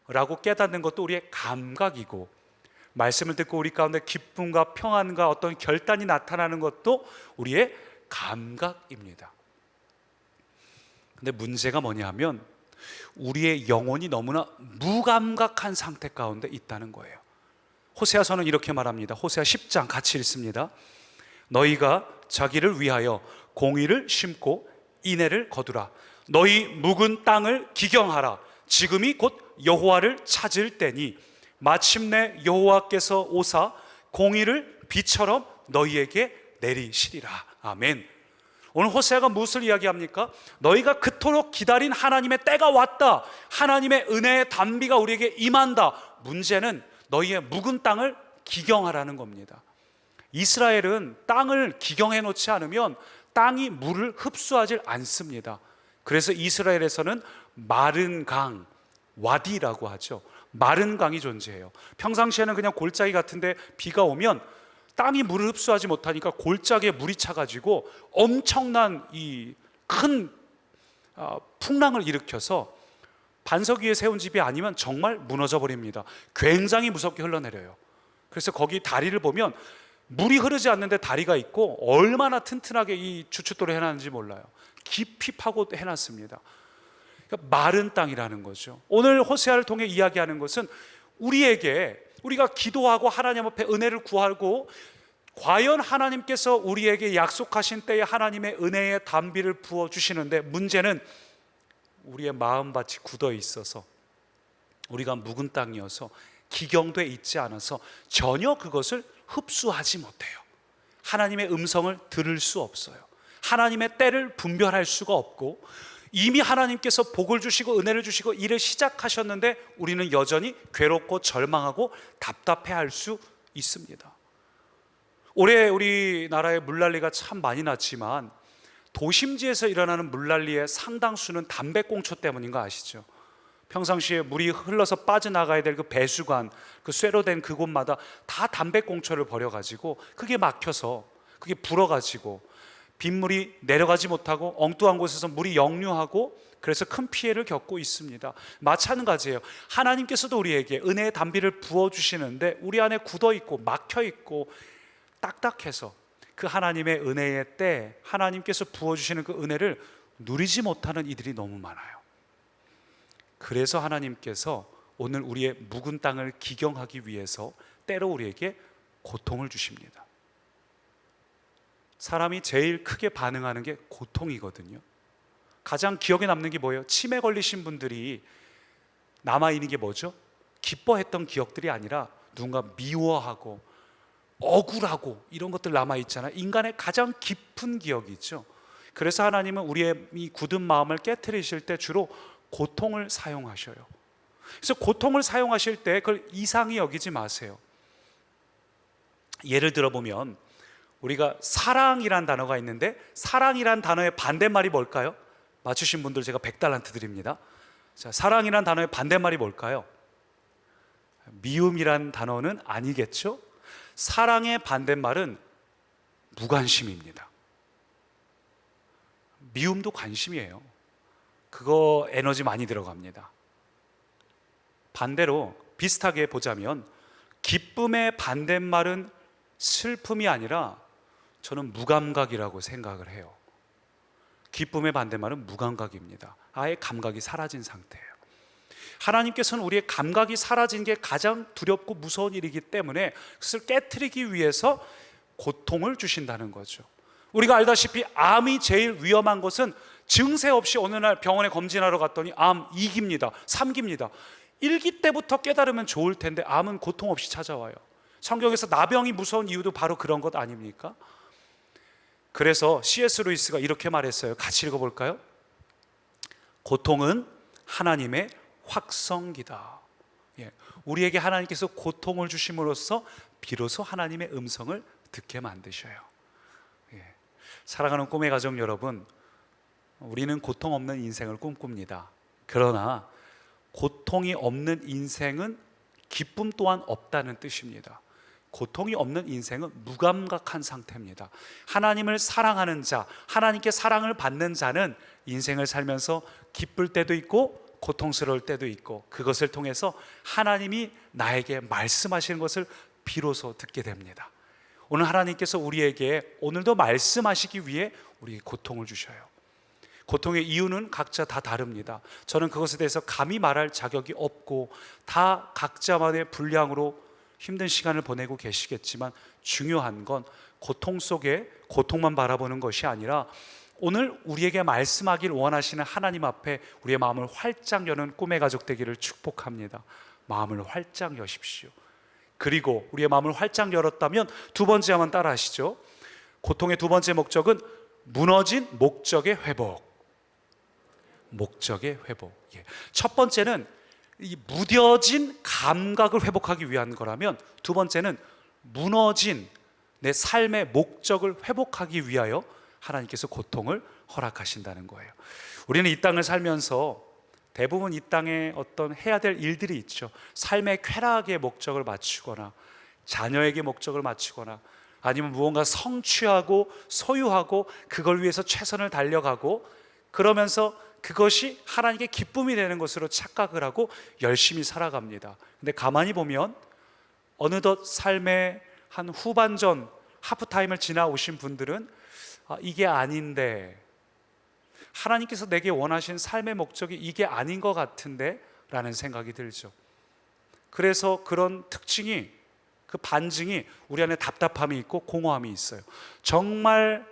라고 깨닫는 것도 우리의 감각이고, 말씀을 듣고 우리 가운데 기쁨과 평안과 어떤 결단이 나타나는 것도 우리의 감각입니다. 근데 문제가 뭐냐 하면 우리의 영혼이 너무나 무감각한 상태 가운데 있다는 거예요. 호세아서는 이렇게 말합니다. 호세아 10장 같이 읽습니다. 너희가 자기를 위하여 공의를 심고 인애를 거두라. 너희 묵은 땅을 기경하라. 지금이 곧 여호와를 찾을 때니 마침내 여호와께서 오사 공의를 비처럼 너희에게 내리시리라. 아멘. 오늘 호세아가 무엇을 이야기합니까? 너희가 그토록 기다린 하나님의 때가 왔다. 하나님의 은혜의 단비가 우리에게 임한다. 문제는 너희의 묵은 땅을 기경하라는 겁니다. 이스라엘은 땅을 기경해 놓지 않으면 땅이 물을 흡수하지 않습니다. 그래서 이스라엘에서는 마른 강, 와디라고 하죠. 마른 강이 존재해요. 평상시에는 그냥 골짜기 같은데 비가 오면 땅이 물을 흡수하지 못하니까 골짜기에 물이 차가지고 엄청난 이 큰 풍랑을 일으켜서 반석 위에 세운 집이 아니면 정말 무너져 버립니다. 굉장히 무섭게 흘러내려요. 그래서 거기 다리를 보면 물이 흐르지 않는데 다리가 있고 얼마나 튼튼하게 이 주춧돌을 해놨는지 몰라요. 깊이 파고 해놨습니다. 그러니까 마른 땅이라는 거죠. 오늘 호세아를 통해 이야기하는 것은 우리가 기도하고 하나님 앞에 은혜를 구하고 과연 하나님께서 우리에게 약속하신 때에 하나님의 은혜의 담비를 부어주시는데 문제는 우리의 마음밭이 굳어 있어서 우리가 묵은 땅이어서 기경돼 있지 않아서 전혀 그것을 흡수하지 못해요. 하나님의 음성을 들을 수 없어요. 하나님의 때를 분별할 수가 없고 이미 하나님께서 복을 주시고 은혜를 주시고 일을 시작하셨는데 우리는 여전히 괴롭고 절망하고 답답해할 수 있습니다. 올해 우리나라에 물난리가 참 많이 났지만 도심지에서 일어나는 물난리의 상당수는 담배꽁초 때문인 거 아시죠? 평상시에 물이 흘러서 빠져나가야 될 그 배수관, 그 쇠로 된 그곳마다 다 담배꽁초를 버려가지고 그게 막혀서 그게 불어가지고 빗물이 내려가지 못하고 엉뚱한 곳에서 물이 역류하고 그래서 큰 피해를 겪고 있습니다. 마찬가지예요. 하나님께서도 우리에게 은혜의 담비를 부어주시는데 우리 안에 굳어있고 막혀있고 딱딱해서 그 하나님의 은혜의 때 하나님께서 부어주시는 그 은혜를 누리지 못하는 이들이 너무 많아요. 그래서 하나님께서 오늘 우리의 묵은 땅을 기경하기 위해서 때로 우리에게 고통을 주십니다. 사람이 제일 크게 반응하는 게 고통이거든요. 가장 기억에 남는 게 뭐예요? 치매 걸리신 분들이 남아있는 게 뭐죠? 기뻐했던 기억들이 아니라 누군가 미워하고 억울하고 이런 것들 남아있잖아요. 인간의 가장 깊은 기억이 있죠. 그래서 하나님은 우리의 이 굳은 마음을 깨트리실 때 주로 고통을 사용하셔요. 그래서 고통을 사용하실 때 그걸 이상히 여기지 마세요. 예를 들어보면 우리가 사랑이란 단어가 있는데 사랑이란 단어의 반대말이 뭘까요? 맞추신 분들 제가 100달란트 드립니다. 자, 사랑이란 단어의 반대말이 뭘까요? 미움이란 단어는 아니겠죠? 사랑의 반대말은 무관심입니다. 미움도 관심이에요. 그거 에너지 많이 들어갑니다. 반대로 비슷하게 보자면 기쁨의 반대말은 슬픔이 아니라 저는 무감각이라고 생각을 해요. 기쁨의 반대말은 무감각입니다. 아예 감각이 사라진 상태예요. 하나님께서는 우리의 감각이 사라진 게 가장 두렵고 무서운 일이기 때문에 그것을 깨트리기 위해서 고통을 주신다는 거죠. 우리가 알다시피 암이 제일 위험한 것은 증세 없이 어느 날 병원에 검진하러 갔더니 암 2기입니다. 3기입니다. 1기 때부터 깨달으면 좋을 텐데 암은 고통 없이 찾아와요. 성경에서 나병이 무서운 이유도 바로 그런 것 아닙니까? 그래서 C.S. 루이스가 이렇게 말했어요. 같이 읽어볼까요? 고통은 하나님의 확성기다. 우리에게 하나님께서 고통을 주심으로써 비로소 하나님의 음성을 듣게 만드셔요. 사랑하는 꿈의 가족 여러분, 우리는 고통 없는 인생을 꿈꿉니다. 그러나 고통이 없는 인생은 기쁨 또한 없다는 뜻입니다. 고통이 없는 인생은 무감각한 상태입니다. 하나님을 사랑하는 자, 하나님께 사랑을 받는 자는 인생을 살면서 기쁠 때도 있고 고통스러울 때도 있고 그것을 통해서 하나님이 나에게 말씀하시는 것을 비로소 듣게 됩니다. 오늘 하나님께서 우리에게 오늘도 말씀하시기 위해 우리에게 고통을 주셔요. 고통의 이유는 각자 다 다릅니다. 저는 그것에 대해서 감히 말할 자격이 없고 다 각자만의 분량으로 힘든 시간을 보내고 계시겠지만 중요한 건 고통 속에 고통만 바라보는 것이 아니라 오늘 우리에게 말씀하길 원하시는 하나님 앞에 우리의 마음을 활짝 여는 꿈의 가족 되기를 축복합니다. 마음을 활짝 여십시오. 그리고 우리의 마음을 활짝 열었다면 두 번째 한번 따라 하시죠. 고통의 두 번째 목적은 무너진 목적의 회복. 목적의 회복. 첫 번째는 이 무뎌진 감각을 회복하기 위한 거라면, 두 번째는 무너진 내 삶의 목적을 회복하기 위하여 하나님께서 고통을 허락하신다는 거예요. 우리는 이 땅을 살면서 대부분 이 땅에 어떤 해야 될 일들이 있죠. 삶의 쾌락의 목적을 맞추거나 자녀에게 목적을 맞추거나 아니면 무언가 성취하고 소유하고 그걸 위해서 최선을 달려가고, 그러면서 그것이 하나님께 기쁨이 되는 것으로 착각을 하고 열심히 살아갑니다. 근데 가만히 보면 어느덧 삶의 한 후반전 하프타임을 지나오신 분들은 이게 아닌데, 하나님께서 내게 원하신 삶의 목적이 이게 아닌 것 같은데 라는 생각이 들죠. 그래서 그런 특징이, 그 반증이 우리 안에 답답함이 있고 공허함이 있어요. 정말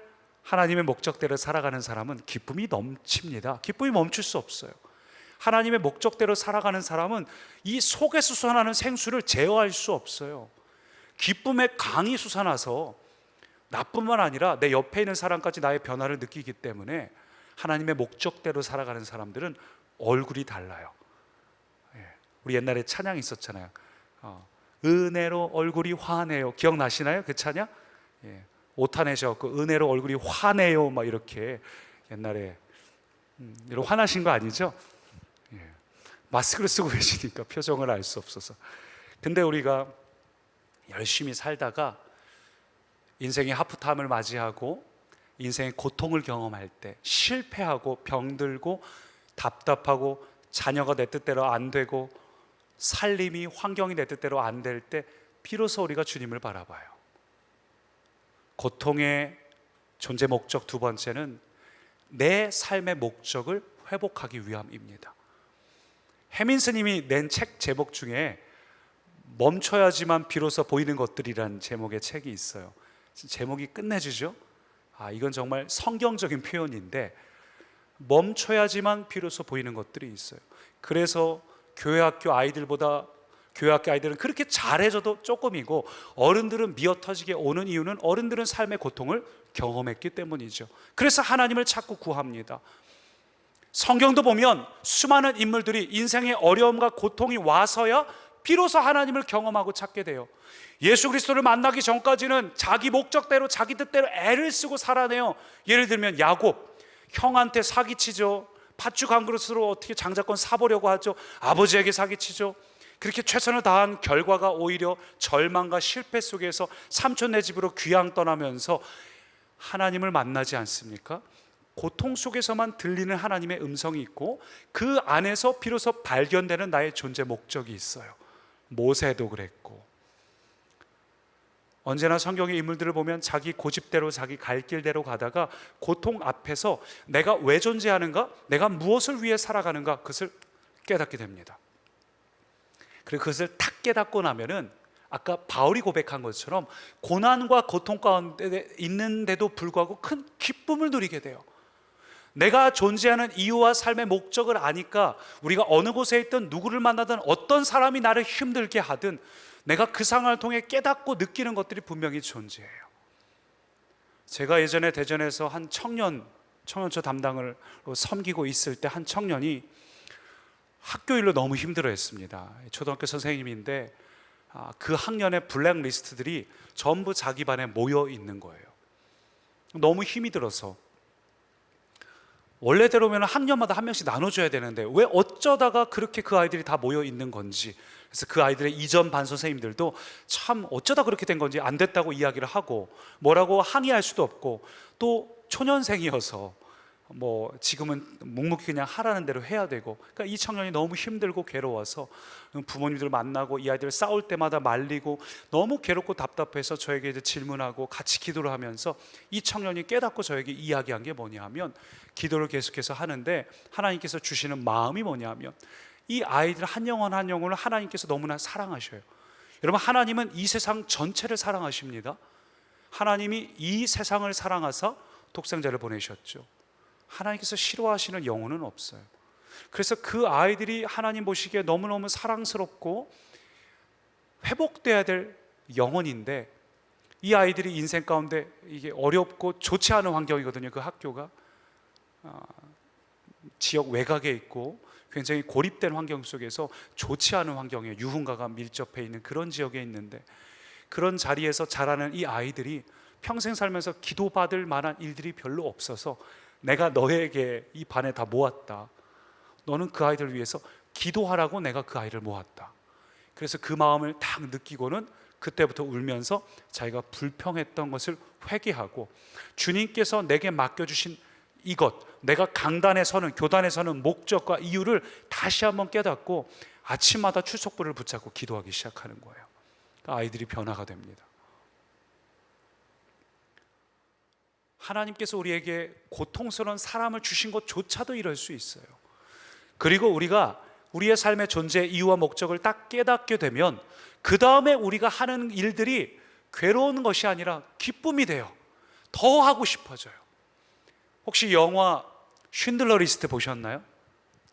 하나님의 목적대로 살아가는 사람은 기쁨이 넘칩니다. 기쁨이 멈출 수 없어요. 하나님의 목적대로 살아가는 사람은 이 속에서 솟아나는 생수를 제어할 수 없어요. 기쁨의 강이 솟아나서 나뿐만 아니라 내 옆에 있는 사람까지 나의 변화를 느끼기 때문에 하나님의 목적대로 살아가는 사람들은 얼굴이 달라요. 우리 옛날에 찬양이 있었잖아요. 은혜로 얼굴이 환해요. 기억나시나요? 그 찬양? 오타 내셔갖고 은혜로 얼굴이 환해요 막 이렇게. 옛날에 여러분 화나신 거 아니죠? 마스크를 쓰고 계시니까 표정을 알 수 없어서. 근데 우리가 열심히 살다가 인생의 하프타임을 맞이하고 인생의 고통을 경험할 때, 실패하고 병들고 답답하고 자녀가 내 뜻대로 안 되고 살림이, 환경이 내 뜻대로 안 될 때 비로소 우리가 주님을 바라봐요. 고통의 존재 목적 두 번째는 내 삶의 목적을 회복하기 위함입니다. 해민 스님이 낸 책 제목 중에 멈춰야지만 비로소 보이는 것들이란 제목의 책이 있어요. 제목이 끝내주죠. 이건 정말 성경적인 표현인데, 멈춰야지만 비로소 보이는 것들이 있어요. 그래서 교회 학교 아이들은 그렇게 잘해줘도 조금이고 어른들은 미어터지게 오는 이유는 어른들은 삶의 고통을 경험했기 때문이죠. 그래서 하나님을 찾고 구합니다. 성경도 보면 수많은 인물들이 인생의 어려움과 고통이 와서야 비로소 하나님을 경험하고 찾게 돼요. 예수 그리스도를 만나기 전까지는 자기 목적대로 자기 뜻대로 애를 쓰고 살아내요. 예를 들면 야곱, 형한테 사기치죠. 팥죽 한 그릇으로 어떻게 장자권 사보려고 하죠. 아버지에게 사기치죠. 그렇게 최선을 다한 결과가 오히려 절망과 실패 속에서 삼촌네 집으로 귀양 떠나면서 하나님을 만나지 않습니까? 고통 속에서만 들리는 하나님의 음성이 있고 그 안에서 비로소 발견되는 나의 존재 목적이 있어요. 모세도 그랬고, 언제나 성경의 인물들을 보면 자기 고집대로 자기 갈 길대로 가다가 고통 앞에서 내가 왜 존재하는가, 내가 무엇을 위해 살아가는가, 그것을 깨닫게 됩니다. 그리고 그것을 탁 깨닫고 나면은 아까 바울이 고백한 것처럼 고난과 고통 가운데 있는데도 불구하고 큰 기쁨을 누리게 돼요. 내가 존재하는 이유와 삶의 목적을 아니까 우리가 어느 곳에 있든 누구를 만나든 어떤 사람이 나를 힘들게 하든 내가 그 상황을 통해 깨닫고 느끼는 것들이 분명히 존재해요. 제가 예전에 대전에서 한 청년처 담당을 섬기고 있을 때 한 청년이 학교 일로 너무 힘들어했습니다. 초등학교 선생님인데 그 학년의 블랙리스트들이 전부 자기 반에 모여 있는 거예요. 너무 힘이 들어서 원래대로면 학년마다 한 명씩 나눠줘야 되는데 왜 어쩌다가 그렇게 그 아이들이 다 모여 있는 건지, 그래서 그 아이들의 이전 반 선생님들도 참 어쩌다 그렇게 된 건지 안 됐다고 이야기를 하고 뭐라고 항의할 수도 없고, 또 초년생이어서 뭐 지금은 묵묵히 그냥 하라는 대로 해야 되고, 그러니까 이 청년이 너무 힘들고 괴로워서 부모님들 만나고 이 아이들 싸울 때마다 말리고 너무 괴롭고 답답해서 저에게 이제 질문하고 같이 기도를 하면서 이 청년이 깨닫고 저에게 이야기한 게 뭐냐 하면, 기도를 계속해서 하는데 하나님께서 주시는 마음이 뭐냐 하면, 이 아이들 한 영혼 한 영혼을 하나님께서 너무나 사랑하셔요. 여러분, 하나님은 이 세상 전체를 사랑하십니다. 하나님이 이 세상을 사랑하사 독생자를 보내셨죠. 하나님께서 싫어하시는 영혼은 없어요. 그래서 그 아이들이 하나님 보시기에 너무너무 사랑스럽고 회복돼야 될 영혼인데, 이 아이들이 인생 가운데 이게 어렵고 좋지 않은 환경이거든요. 그 학교가 지역 외곽에 있고 굉장히 고립된 환경 속에서 좋지 않은 환경에 유흥가가 밀접해 있는 그런 지역에 있는데, 그런 자리에서 자라는 이 아이들이 평생 살면서 기도받을 만한 일들이 별로 없어서 내가 너에게 이 반에 다 모았다, 너는 그 아이들을 위해서 기도하라고 내가 그 아이를 모았다. 그래서 그 마음을 딱 느끼고는 그때부터 울면서 자기가 불평했던 것을 회개하고 주님께서 내게 맡겨주신 이것, 내가 강단에 서는, 교단에 서는 목적과 이유를 다시 한번 깨닫고 아침마다 출석부를 붙잡고 기도하기 시작하는 거예요. 아이들이 변화가 됩니다. 하나님께서 우리에게 고통스러운 사람을 주신 것조차도 이럴 수 있어요. 그리고 우리가 우리의 삶의 존재 이유와 목적을 딱 깨닫게 되면 그 다음에 우리가 하는 일들이 괴로운 것이 아니라 기쁨이 돼요. 더 하고 싶어져요. 혹시 영화 쉰들러 리스트 보셨나요?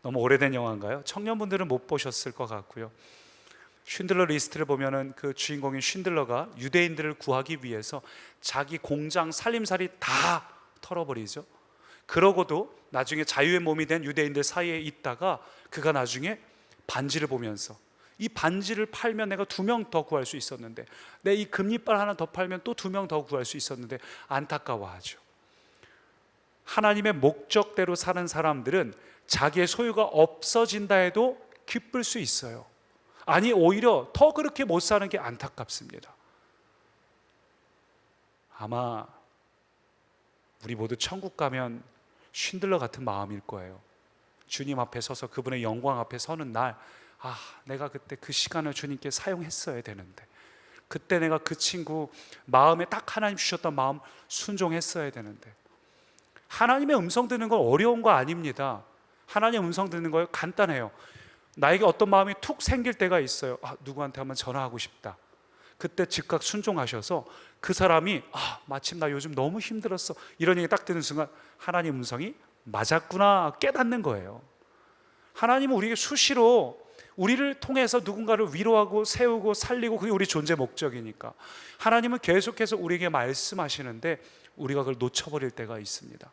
너무 오래된 영화인가요? 청년분들은 못 보셨을 것 같고요. 쉰들러 리스트를 보면은 그 주인공인 쉰들러가 유대인들을 구하기 위해서 자기 공장 살림살이 다 털어버리죠. 그러고도 나중에 자유의 몸이 된 유대인들 사이에 있다가 그가 나중에 반지를 보면서 이 반지를 팔면 내가 2명 더 구할 수 있었는데, 내 이 금리빨 하나 더 팔면 또 2명 더 구할 수 있었는데 안타까워하죠. 하나님의 목적대로 사는 사람들은 자기의 소유가 없어진다 해도 기쁠 수 있어요. 아니, 오히려 더 그렇게 못 사는 게 안타깝습니다. 아마 우리 모두 천국 가면 쉰들러 같은 마음일 거예요. 주님 앞에 서서 그분의 영광 앞에 서는 날, 내가 그때 그 시간을 주님께 사용했어야 되는데, 그때 내가 그 친구 마음에 딱 하나님 주셨던 마음 순종했어야 되는데. 하나님의 음성 듣는 건 어려운 거 아닙니다. 하나님의 음성 듣는 거 간단해요. 나에게 어떤 마음이 툭 생길 때가 있어요. 누구한테 한번 전화하고 싶다. 그때 즉각 순종하셔서 그 사람이 마침 나 요즘 너무 힘들었어, 이런 얘기 딱 듣는 순간 하나님 음성이 맞았구나 깨닫는 거예요. 하나님은 우리에게 수시로 우리를 통해서 누군가를 위로하고 세우고 살리고, 그게 우리 존재 목적이니까 하나님은 계속해서 우리에게 말씀하시는데 우리가 그걸 놓쳐버릴 때가 있습니다.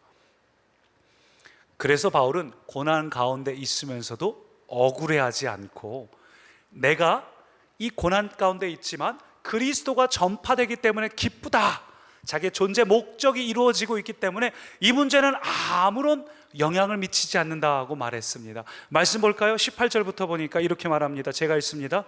그래서 바울은 고난 가운데 있으면서도 억울해하지 않고, 내가 이 고난 가운데 있지만 그리스도가 전파되기 때문에 기쁘다, 자기의 존재 목적이 이루어지고 있기 때문에 이 문제는 아무런 영향을 미치지 않는다고 말했습니다. 말씀 볼까요? 18절부터 보니까 이렇게 말합니다. 제가 읽습니다.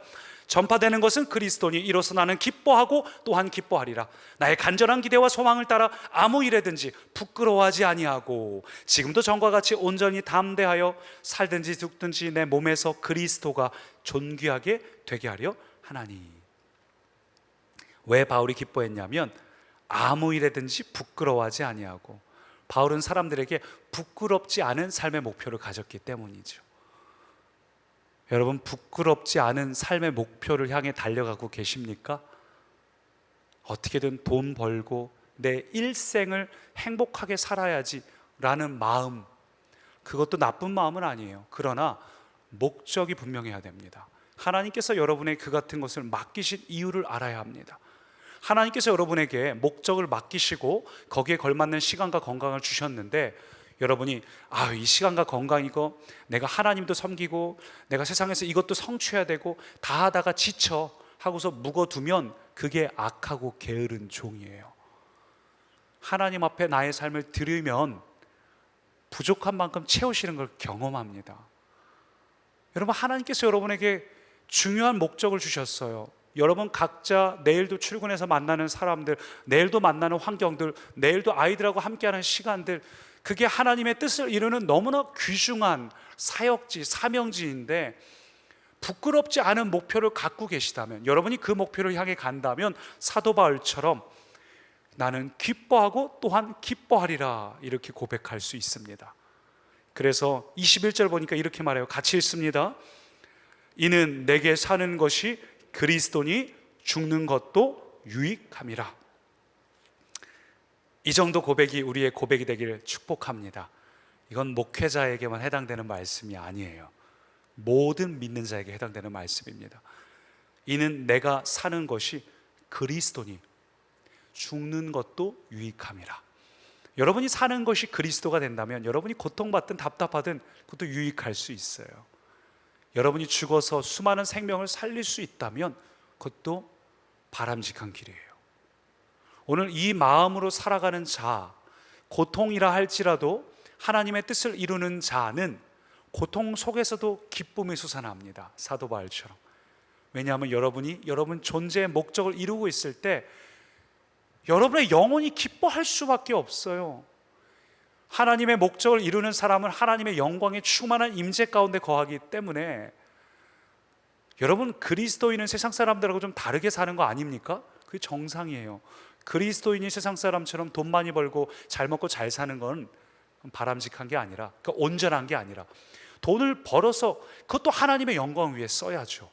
전파되는 것은 그리스도니 이로써 나는 기뻐하고 또한 기뻐하리라. 나의 간절한 기대와 소망을 따라 아무 일에든지 부끄러워하지 아니하고 지금도 전과 같이 온전히 담대하여 살든지 죽든지 내 몸에서 그리스도가 존귀하게 되게 하려 하나니. 왜 바울이 기뻐했냐면 아무 일에든지 부끄러워하지 아니하고, 바울은 사람들에게 부끄럽지 않은 삶의 목표를 가졌기 때문이죠. 여러분, 부끄럽지 않은 삶의 목표를 향해 달려가고 계십니까? 어떻게든 돈 벌고 내 일생을 행복하게 살아야지 라는 마음, 그것도 나쁜 마음은 아니에요. 그러나 목적이 분명해야 됩니다. 하나님께서 여러분에게 그 같은 것을 맡기신 이유를 알아야 합니다. 하나님께서 여러분에게 목적을 맡기시고 거기에 걸맞는 시간과 건강을 주셨는데, 여러분이 이 시간과 건강, 이거 내가 하나님도 섬기고 내가 세상에서 이것도 성취해야 되고 다 하다가 지쳐 하고서 묵어두면 그게 악하고 게으른 종이에요. 하나님 앞에 나의 삶을 드리면 부족한 만큼 채우시는 걸 경험합니다. 여러분, 하나님께서 여러분에게 중요한 목적을 주셨어요. 여러분 각자 내일도 출근해서 만나는 사람들, 내일도 만나는 환경들, 내일도 아이들하고 함께하는 시간들, 그게 하나님의 뜻을 이루는 너무나 귀중한 사역지, 사명지인데 부끄럽지 않은 목표를 갖고 계시다면, 여러분이 그 목표를 향해 간다면 사도 바울처럼 나는 기뻐하고 또한 기뻐하리라 이렇게 고백할 수 있습니다. 그래서 21절 보니까 이렇게 말해요. 같이 읽습니다. 이는 내게 사는 것이 그리스도니 죽는 것도 유익함이라. 이 정도 고백이 우리의 고백이 되기를 축복합니다. 이건 목회자에게만 해당되는 말씀이 아니에요. 모든 믿는 자에게 해당되는 말씀입니다. 이는 내가 사는 것이 그리스도니 죽는 것도 유익함이라. 여러분이 사는 것이 그리스도가 된다면 여러분이 고통받든 답답하든 그것도 유익할 수 있어요. 여러분이 죽어서 수많은 생명을 살릴 수 있다면 그것도 바람직한 길이에요. 오늘 이 마음으로 살아가는 자, 고통이라 할지라도 하나님의 뜻을 이루는 자는 고통 속에서도 기쁨이 솟아납니다. 사도 바울처럼. 왜냐하면 여러분이 여러분 존재의 목적을 이루고 있을 때 여러분의 영혼이 기뻐할 수밖에 없어요. 하나님의 목적을 이루는 사람은 하나님의 영광의 충만한 임재 가운데 거하기 때문에 여러분 그리스도인은 세상 사람들하고 좀 다르게 사는 거 아닙니까? 그게 정상이에요. 그리스도인이 세상 사람처럼 돈 많이 벌고 잘 먹고 잘 사는 건 바람직한 게 아니라, 그러니까 온전한 게 아니라 돈을 벌어서 그것도 하나님의 영광 위에 써야죠.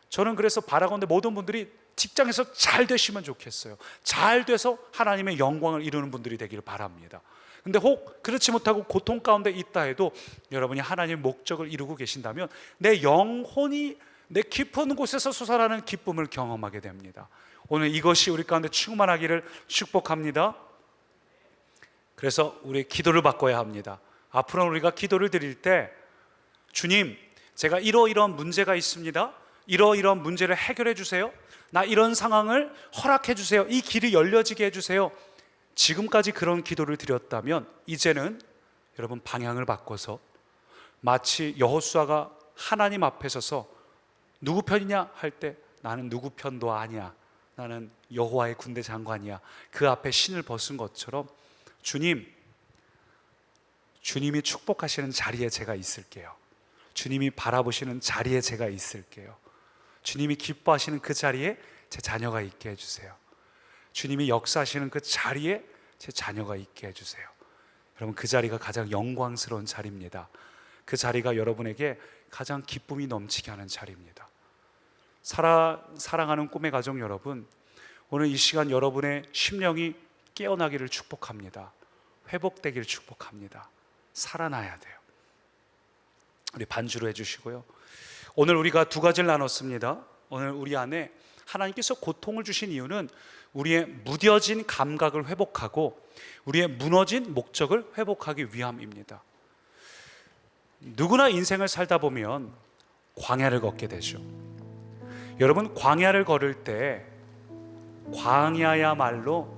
저는 그래서 바라건대 모든 분들이 직장에서 잘 되시면 좋겠어요. 잘 돼서 하나님의 영광을 이루는 분들이 되기를 바랍니다. 근데 혹 그렇지 못하고 고통 가운데 있다 해도 여러분이 하나님의 목적을 이루고 계신다면 내 영혼이 내 깊은 곳에서 솟아나는 기쁨을 경험하게 됩니다. 오늘 이것이 우리 가운데 충만하기를 축복합니다. 그래서 우리 기도를 바꿔야 합니다. 앞으로 우리가 기도를 드릴 때 주님, 제가 이러이러한 문제가 있습니다. 이러이러한 문제를 해결해 주세요. 나 이런 상황을 허락해 주세요. 이 길이 열려지게 해주세요. 지금까지 그런 기도를 드렸다면 이제는 여러분 방향을 바꿔서 마치 여호수아가 하나님 앞에 서서 누구 편이냐 할 때 나는 누구 편도 아니야, 나는 여호와의 군대 장관이야, 그 앞에 신을 벗은 것처럼 주님, 주님이 축복하시는 자리에 제가 있을게요. 주님이 바라보시는 자리에 제가 있을게요. 주님이 기뻐하시는 그 자리에 제 자녀가 있게 해주세요. 주님이 역사하시는 그 자리에 제 자녀가 있게 해주세요. 여러분 그 자리가 가장 영광스러운 자리입니다. 그 자리가 여러분에게 가장 기쁨이 넘치게 하는 자리입니다. 사랑하는 꿈의 가족 여러분, 오늘 이 시간 여러분의 심령이 깨어나기를 축복합니다. 회복되기를 축복합니다. 살아나야 돼요. 우리 반주로 해주시고요. 오늘 우리가 두 가지를 나눴습니다. 오늘 우리 안에 하나님께서 고통을 주신 이유는 우리의 무뎌진 감각을 회복하고 우리의 무너진 목적을 회복하기 위함입니다. 누구나 인생을 살다 보면 광야를 걷게 되죠. 여러분 광야를 걸을 때 광야야말로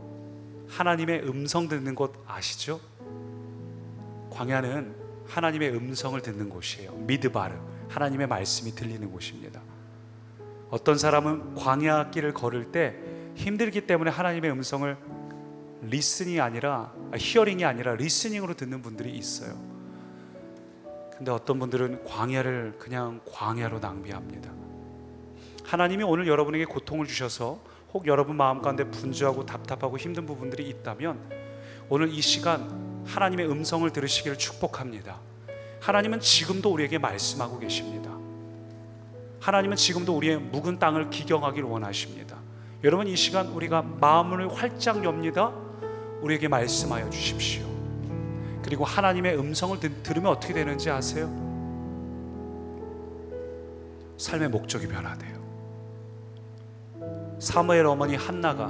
하나님의 음성 듣는 곳 아시죠? 광야는 하나님의 음성을 듣는 곳이에요. 미드바르, 하나님의 말씀이 들리는 곳입니다. 어떤 사람은 광야 길을 걸을 때 힘들기 때문에 하나님의 음성을 리스닝이 아니라 히어링이 아니라 리스닝으로 듣는 분들이 있어요. 근데 어떤 분들은 광야를 그냥 광야로 낭비합니다. 하나님이 오늘 여러분에게 고통을 주셔서 혹 여러분 마음 가운데 분주하고 답답하고 힘든 부분들이 있다면 오늘 이 시간 하나님의 음성을 들으시기를 축복합니다. 하나님은 지금도 우리에게 말씀하고 계십니다. 하나님은 지금도 우리의 묵은 땅을 기경하기를 원하십니다. 여러분 이 시간 우리가 마음을 활짝 엽니다. 우리에게 말씀하여 주십시오. 그리고 하나님의 음성을 들으면 어떻게 되는지 아세요? 삶의 목적이 변화돼요. 사무엘 어머니 한나가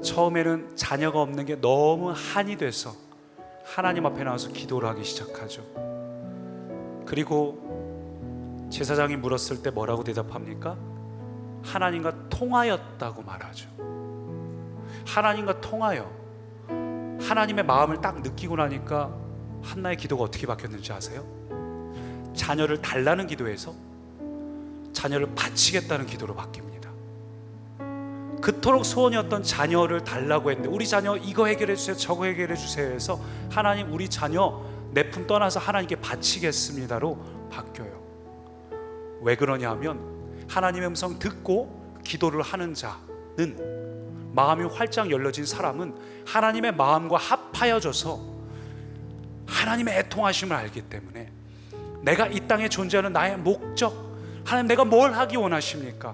처음에는 자녀가 없는 게 너무 한이 돼서 하나님 앞에 나와서 기도를 하기 시작하죠. 그리고 제사장이 물었을 때 뭐라고 대답합니까? 하나님과 통하였다고 말하죠. 하나님과 통하여 하나님의 마음을 딱 느끼고 나니까 한나의 기도가 어떻게 바뀌었는지 아세요? 자녀를 달라는 기도에서 자녀를 바치겠다는 기도로 바뀝니다. 그토록 소원이었던 자녀를 달라고 했는데 우리 자녀 이거 해결해 주세요, 저거 해결해 주세요 해서 하나님 우리 자녀 내 품 떠나서 하나님께 바치겠습니다로 바뀌어요. 왜 그러냐 하면 하나님의 음성 듣고 기도를 하는 자는, 마음이 활짝 열려진 사람은 하나님의 마음과 합하여져서 하나님의 애통하심을 알기 때문에 내가 이 땅에 존재하는 나의 목적, 하나님 내가 뭘 하기 원하십니까?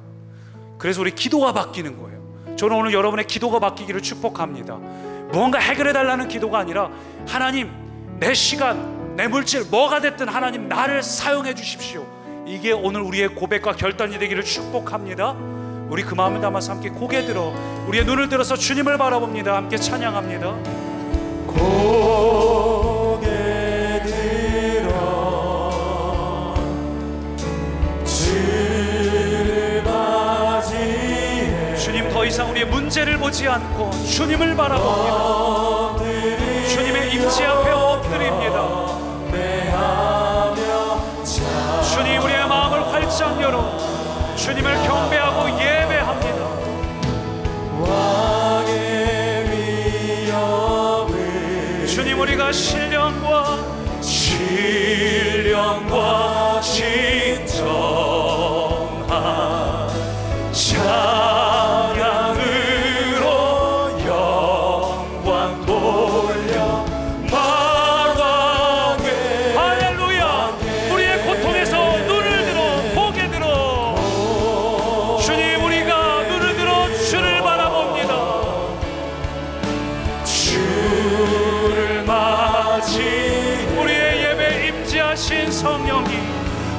그래서 우리 기도가 바뀌는 거예요. 저는 오늘 여러분의 기도가 바뀌기를 축복합니다. 무언가 해결해 달라는 기도가 아니라 하나님 내 시간, 내 물질 뭐가 됐든 하나님 나를 사용해 주십시오. 이게 오늘 우리의 고백과 결단이 되기를 축복합니다. 우리 그 마음을 담아서 함께 고개 들어 우리의 눈을 들어서 주님을 바라봅니다. 함께 찬양합니다. 고개 들어 주를 맞이해 주님, 더 이상 우리의 문제를 보지 않고 주님을 바라봅니다. 주님의 임재 앞에 엎드립니다. 주님, 우리의 마음을 활짝 열어 주님을 경배하고 예배합니다. 왕의 위엄을 주님, 우리가 신령과 진정한 찬양으로 영광 돌려 만왕의 할렐루야. 우리의 고통에서 눈을 들어 고개 들어 주님, 우리가 눈을 들어 주를 바라봅니다. 주를 맞이 우리의 예배 임재하신 성령이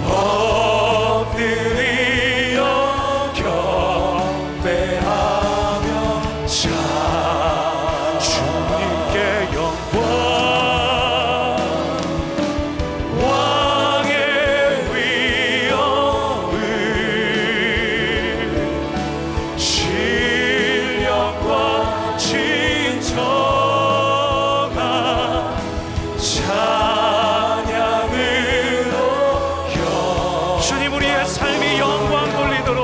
엎드려 경배하며 주님께 영광 왕의 위엄을 신령과 진정한 찬양으로 주님, 우리의 삶이 영광 돌리도록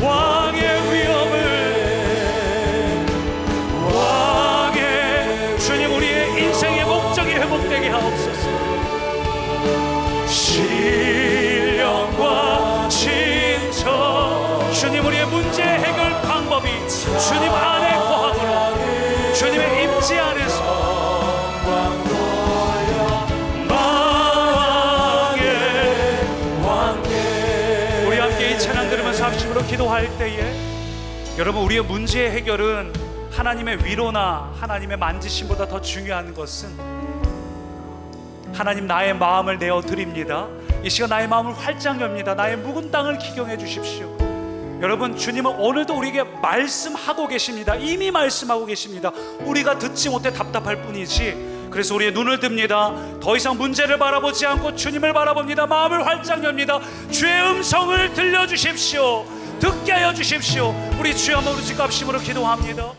왕의 위엄을 왕의 주님, 우리의 인생의 목적이 회복되게 하옵소서. 신령과 진정 주님, 우리의 문제 해결 방법이 주님 안에 거함으로 주님의 임재 안에서 우리 함께 이 찬양 들으면서 합심으로 기도할 때에 여러분, 우리의 문제 해결은 하나님의 위로나 하나님의 만지심보다 더 중요한 것은 하나님, 나의 마음을 내어 드립니다. 이 시간 나의 마음을 활짝 엽니다. 나의 묵은 땅을 기경해 주십시오. 여러분, 주님은 오늘도 우리에게 말씀하고 계십니다. 이미 말씀하고 계십니다. 우리가 듣지 못해 답답할 뿐이지. 그래서 우리의 눈을 듭니다. 더 이상 문제를 바라보지 않고 주님을 바라봅니다. 마음을 활짝 엽니다. 주의 음성을 들려주십시오. 듣게 하여 주십시오. 우리 주여 한번 우리 집 값심으로 기도합니다.